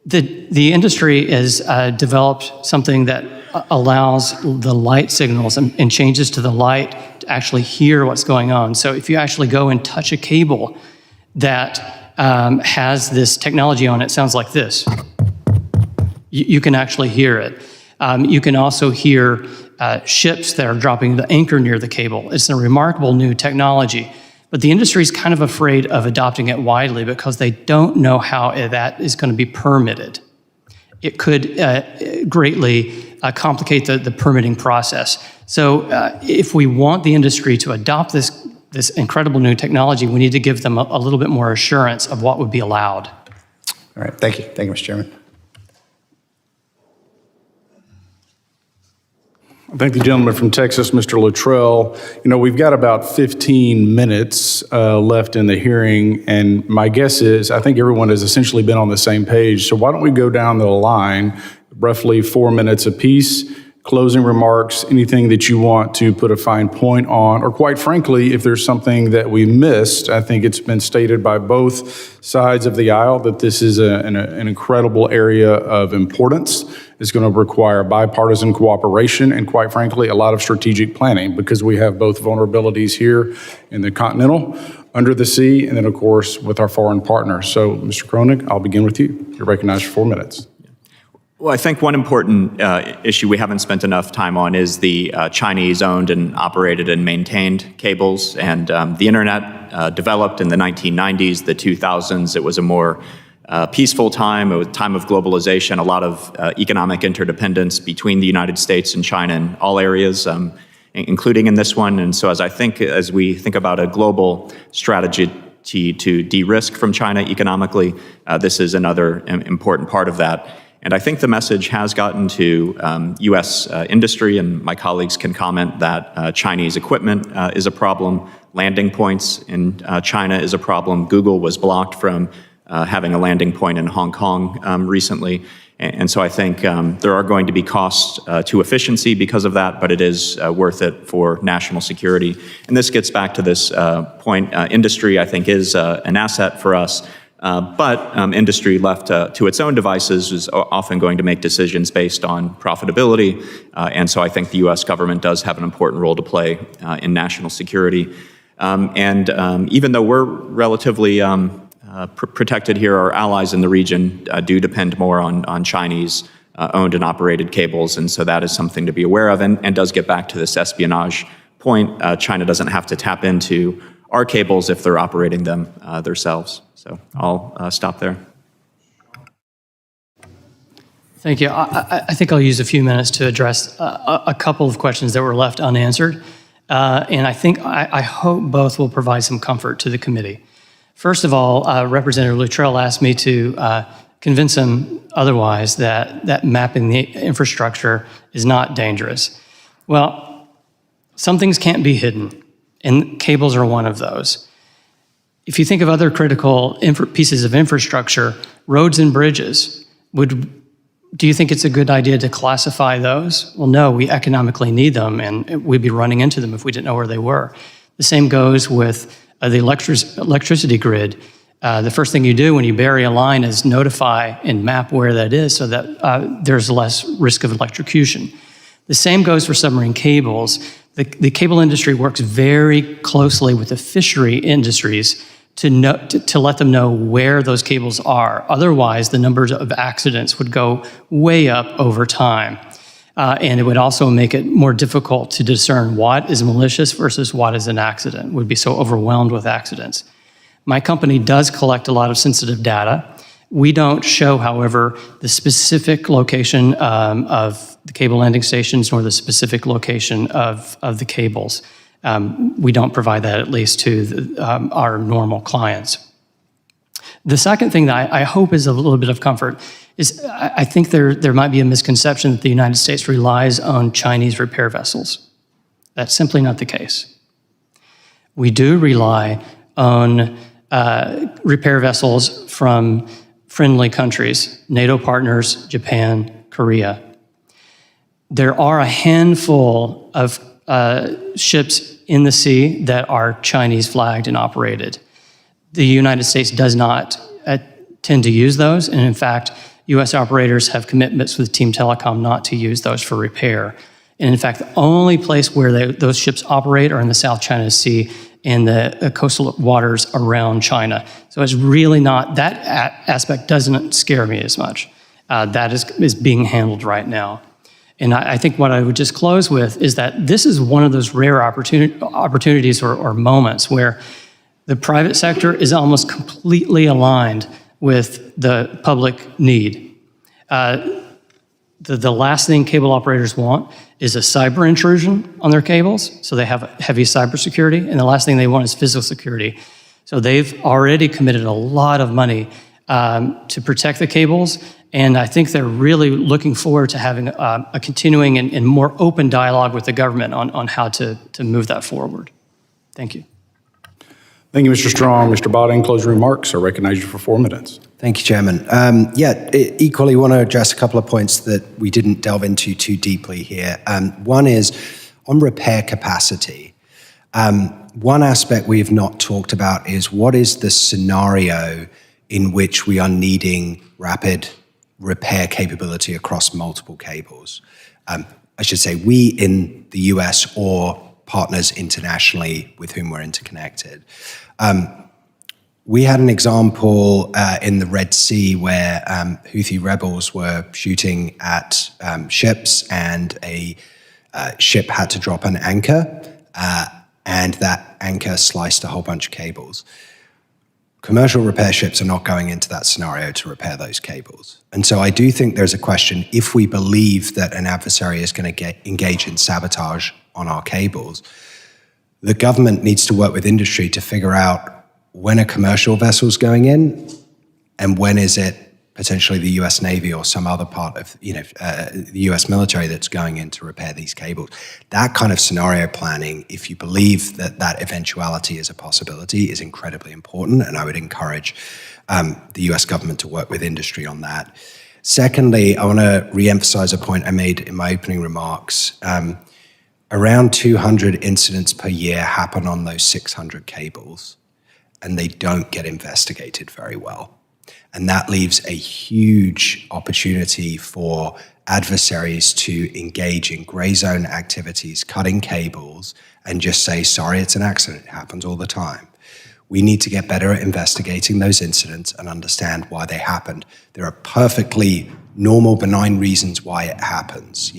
The industry has developed something that allows the light signals and changes to the light to actually hear what's going on. So if you actually go and touch a cable that has this technology on it, sounds like this. You can actually hear it. You can also hear ships that are dropping the anchor near the cable. It's a remarkable new technology, but the industry is kind of afraid of adopting it widely because they don't know how that is going to be permitted. It could greatly complicate the permitting process. So if we want the industry to adopt this incredible new technology, we need to give them a little bit more assurance of what would be allowed. All right, thank you. Thank you, Mr. Chairman. I thank the gentleman from Texas, Mr. Luttrell. You know, we've got about 15 minutes left in the hearing, and my guess is I think everyone has essentially been on the same page. So why don't we go down the line, roughly 4 minutes apiece, closing remarks, anything that you want to put a fine point on, or quite frankly, if there's something that we missed. I think it's been stated by both sides of the aisle that this is an incredible area of importance. It's going to require bipartisan cooperation and, quite frankly, a lot of strategic planning because we have both vulnerabilities here in the continental, under the sea, and then, of course, with our foreign partners. So, Mr. Kronig, I'll begin with you. You're recognized for 4 minutes. Well, I think one important issue we haven't spent enough time on is the Chinese-owned and operated and maintained cables. And the internet developed in the 1990s, the 2000s. It was a more peaceful time. It was a time of globalization, a lot of economic interdependence between the United States and China in all areas, including in this one. And so as we think about a global strategy to de-risk from China economically, this is another important part of that. And I think the message has gotten to U.S. industry, and my colleagues can comment that Chinese equipment is a problem. Landing points in China is a problem. Google was blocked from having a landing point in Hong Kong recently. And so I think there are going to be costs to efficiency because of that, but it is worth it for national security. And this gets back to this point. Industry, I think, is an asset for us. But industry left to its own devices is often going to make decisions based on profitability. And so I think the U.S. government does have an important role to play in national security. And even though we're relatively protected here, our allies in the region do depend more on Chinese owned and operated cables. And so that is something to be aware of and does get back to this espionage point. China doesn't have to tap into our cables if they're operating them themselves. So I'll stop there. Thank you. I think I'll use a few minutes to address a couple of questions that were left unanswered. And I hope both will provide some comfort to the committee. First of all, Representative Luttrell asked me to convince him otherwise that mapping the infrastructure is not dangerous. Well, some things can't be hidden, and cables are one of those. If you think of other critical pieces of infrastructure, roads and bridges, do you think it's a good idea to classify those? Well, no, we economically need them, and we'd be running into them if we didn't know where they were. The same goes with the electricity grid. The first thing you do when you bury a line is notify and map where that is so that there's less risk of electrocution. The same goes for submarine cables. The cable industry works very closely with the fishery industries to let them know where those cables are. Otherwise, the numbers of accidents would go way up over time. And it would also make it more difficult to discern what is malicious versus what is an accident. We'd be so overwhelmed with accidents. My company does collect a lot of sensitive data. We don't show, however, the specific location of the cable landing stations nor the specific location of the cables. We don't provide that, at least to our normal clients. The second thing that I hope is a little bit of comfort is I think there might be a misconception that the United States relies on Chinese repair vessels. That's simply not the case. We do rely on repair vessels from friendly countries, NATO partners, Japan, Korea. There are a handful of ships in the sea that are Chinese flagged and operated. The United States does not tend to use those, and in fact, U.S. operators have commitments with Team Telecom not to use those for repair. And in fact, the only place where those ships operate are in the South China Sea and the coastal waters around China. So it's really not, that aspect doesn't scare me as much. That is being handled right now. And I think what I would just close with is that this is one of those rare opportunities or moments where the private sector is almost completely aligned with the public need. The last thing cable operators want is a cyber intrusion on their cables, so they have heavy cybersecurity, and the last thing they want is physical security. So they've already committed a lot of money to protect the cables, and I think they're really looking forward to having a continuing and more open dialogue with the government on how to move that forward. Thank you. Thank you, Mr. Strong. Mr. Botting, closing remarks. I recognize you for 4 minutes. Thank you, Chairman. Equally want to address a couple of points that we didn't delve into too deeply here. One is on repair capacity. One aspect we have not talked about is what is the scenario in which we are needing rapid repair capability across multiple cables. I should say we in the US or partners internationally with whom we're interconnected. We had an example in the Red Sea where Houthi rebels were shooting at ships, and a ship had to drop an anchor, and that anchor sliced a whole bunch of cables. Commercial repair ships are not going into that scenario to repair those cables. And so I do think there's a question, if we believe that an adversary is going to engage in sabotage on our cables, the government needs to work with industry to figure out when a commercial vessel's going in and when is it potentially the US Navy or some other part of the US military that's going in to repair these cables. That kind of scenario planning, if you believe that that eventuality is a possibility, is incredibly important, and I would encourage the US government to work with industry on that. Secondly, I want to re-emphasize a point I made in my opening remarks. Around 200 incidents per year happen on those 600 cables, and they don't get investigated very well. And that leaves a huge opportunity for adversaries to engage in gray zone activities, cutting cables, and just say, sorry, it's an accident, it happens all the time. We need to get better at investigating those incidents and understand why they happened. There are perfectly normal, benign reasons why it happens.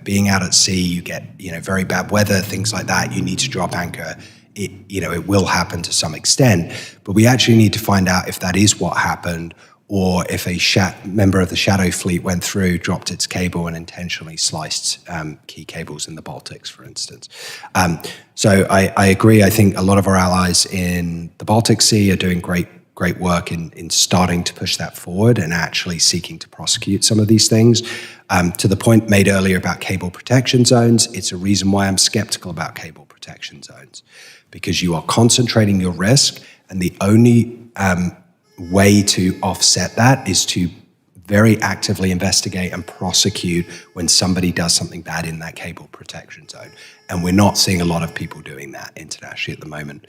Being out at sea, you get, very bad weather, things like that, you need to drop anchor. It will happen to some extent, but we actually need to find out if that is what happened, or if a member of the shadow fleet went through, dropped its cable, and intentionally sliced key cables in the Baltics, for instance. So I agree. I think a lot of our allies in the Baltic Sea are doing great work in starting to push that forward and actually seeking to prosecute some of these things. To the point made earlier about cable protection zones, it's a reason why I'm skeptical about cable protection zones, because you are concentrating your risk, and the only way to offset that is to very actively investigate and prosecute when somebody does something bad in that cable protection zone. And we're not seeing a lot of people doing that internationally at the moment.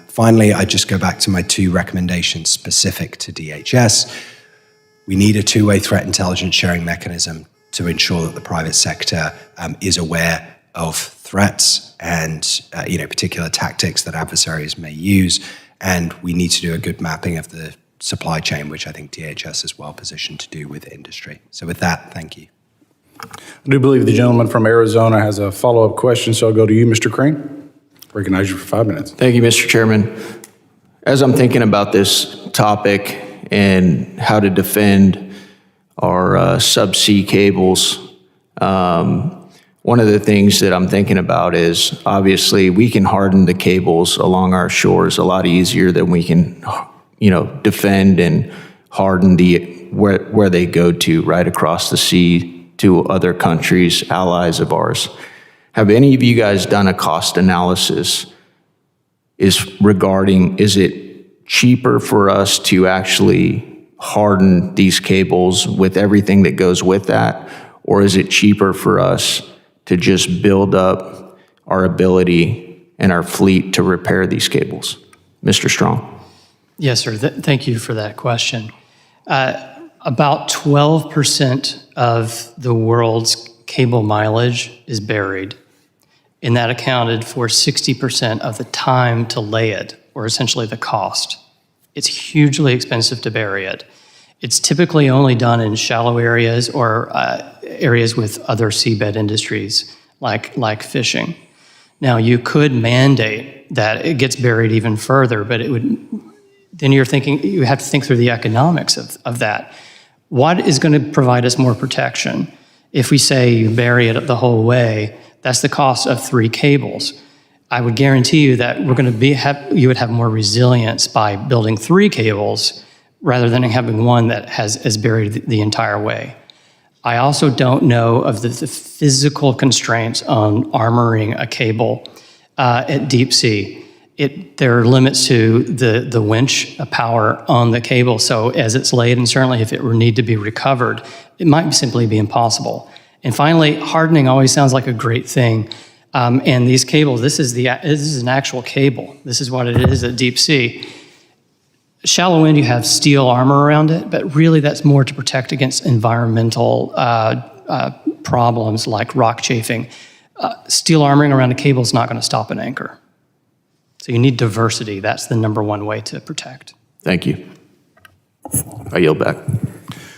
Finally, I just go back to my 2 recommendations specific to DHS. We need a two-way threat intelligence sharing mechanism to ensure that the private sector is aware of threats and particular tactics that adversaries may use. And we need to do a good mapping of the supply chain, which I think DHS is well positioned to do with industry. So with that, thank you. I do believe the gentleman from Arizona has a follow-up question, so I'll go to you, Mr. Crane. Recognize you for 5 minutes. Thank you, Mr. Chairman. As I'm thinking about this topic and how to defend our subsea cables, one of the things that I'm thinking about is obviously we can harden the cables along our shores a lot easier than we can defend and harden where they go to, right across the sea to other countries, allies of ours. Have any of you guys done a cost analysis is it cheaper for us to actually harden these cables with everything that goes with that? Or is it cheaper for us to just build up our ability and our fleet to repair these cables? Mr. Strong. Yes, sir. Thank you for that question. About 12% of the world's cable mileage is buried, and that accounted for 60% of the time to lay it, or essentially the cost. It's hugely expensive to bury it. It's typically only done in shallow areas or areas with other seabed industries, like fishing. Now, you could mandate that it gets buried even further, but then you have to think through the economics of that. What is going to provide us more protection? If we say you bury it the whole way, that's the cost of 3 cables. I would guarantee you that you would have more resilience by building 3 cables rather than having one that is buried the entire way. I also don't know of the physical constraints on armoring a cable at deep sea. There are limits to the winch power on the cable, so as it's laid, and certainly if it were need to be recovered, it might simply be impossible. And finally, hardening always sounds like a great thing. And these cables, this is an actual cable. This is what it is at deep sea. Shallow end, you have steel armor around it, but really that's more to protect against environmental problems like rock chafing. Steel armoring around a cable is not going to stop an anchor. So you need diversity. That's the number one way to protect. Thank you. I yield back.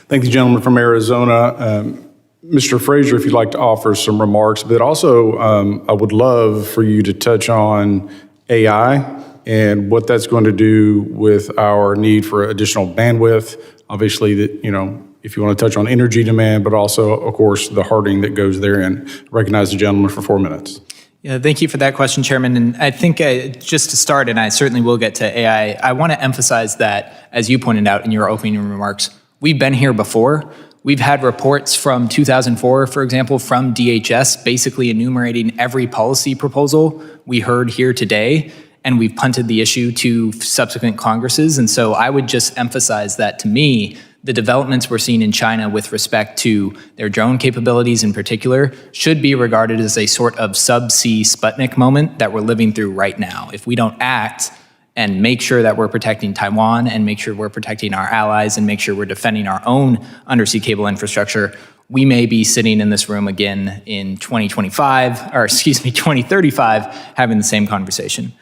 Thank the gentleman from Arizona. Mr. Frazier, if you'd like to offer some remarks, but also I would love for you to touch on AI and what that's going to do with our need for additional bandwidth. Obviously, if you want to touch on energy demand, but also, of course, the hardening that goes there. And recognize the gentleman for 4 minutes. Yeah, thank you for that question, Chairman. And I think just to start, and I certainly will get to AI, I want to emphasize that, as you pointed out in your opening remarks, we've been here before. We've had reports from 2004, for example, from DHS, basically enumerating every policy proposal we heard here today, and we've punted the issue to subsequent Congresses. And so I would just emphasize that, to me, the developments we're seeing in China with respect to their drone capabilities in particular should be regarded as a sort of subsea Sputnik moment that we're living through right now. If we don't act and make sure that we're protecting Taiwan and make sure we're protecting our allies and make sure we're defending our own undersea cable infrastructure, we may be sitting in this room again in 2035, having the same conversation.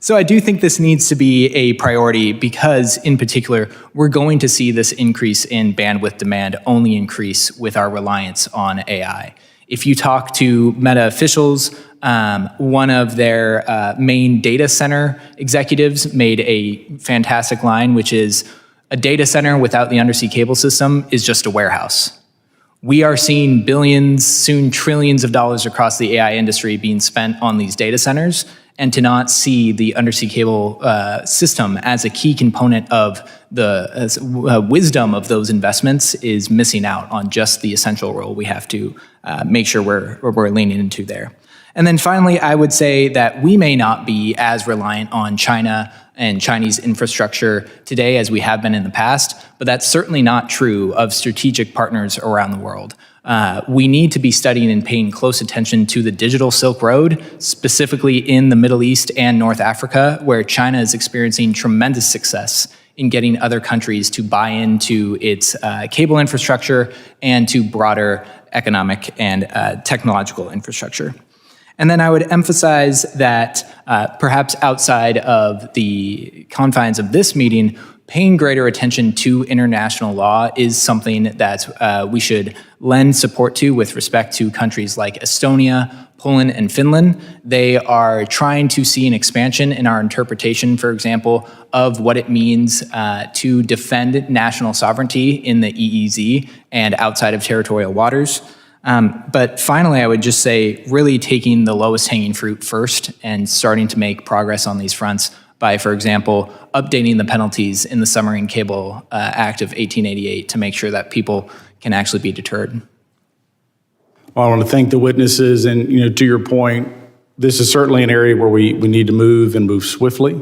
So I do think this needs to be a priority because, in particular, we're going to see this increase in bandwidth demand only increase with our reliance on AI. If you talk to Meta officials, one of their main data center executives made a fantastic line, which is, a data center without the undersea cable system is just a warehouse. We are seeing billions, soon trillions of dollars across the AI industry being spent on these data centers, and to not see the undersea cable system as a key component of the wisdom of those investments is missing out on just the essential role we have to make sure we're leaning into there. And then finally, I would say that we may not be as reliant on China and Chinese infrastructure today as we have been in the past, but that's certainly not true of strategic partners around the world. We need to be studying and paying close attention to the digital Silk Road, specifically in the Middle East and North Africa, where China is experiencing tremendous success in getting other countries to buy into its cable infrastructure and to broader economic and technological infrastructure. And then I would emphasize that perhaps outside of the confines of this meeting, paying greater attention to international law is something that we should lend support to with respect to countries like Estonia, Poland, and Finland. They are trying to see an expansion in our interpretation, for example, of what it means to defend national sovereignty in the EEZ and outside of territorial waters. But finally, I would just say really taking the lowest hanging fruit first and starting to make progress on these fronts by, for example, updating the penalties in the Submarine Cable Act of 1888 to make sure that people can actually be deterred. Well, I want to thank the witnesses, and to your point, this is certainly an area where we need to move and move swiftly,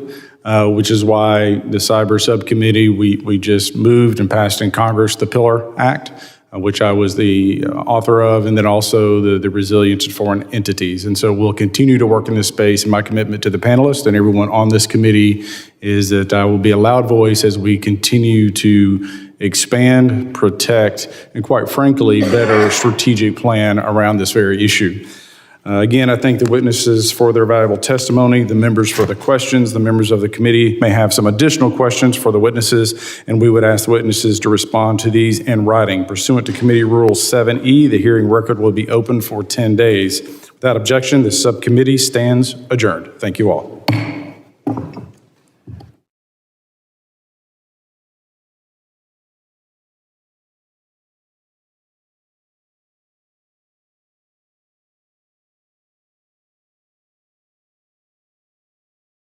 which is why the Cyber Subcommittee, we just moved and passed in Congress the Pillar Act, which I was the author of, and then also the Resilience to Foreign Entities. And so we'll continue to work in this space, and my commitment to the panelists and everyone on this committee is that I will be a loud voice as we continue to expand, protect, and quite frankly, better strategic plan around this very issue. Again, I thank the witnesses for their valuable testimony, the members for the questions. The members of the committee may have some additional questions for the witnesses, and we would ask the witnesses to respond to these in writing. Pursuant to Committee Rule 7E, the hearing record will be open for 10 days. Without objection, the subcommittee stands adjourned. Thank you all.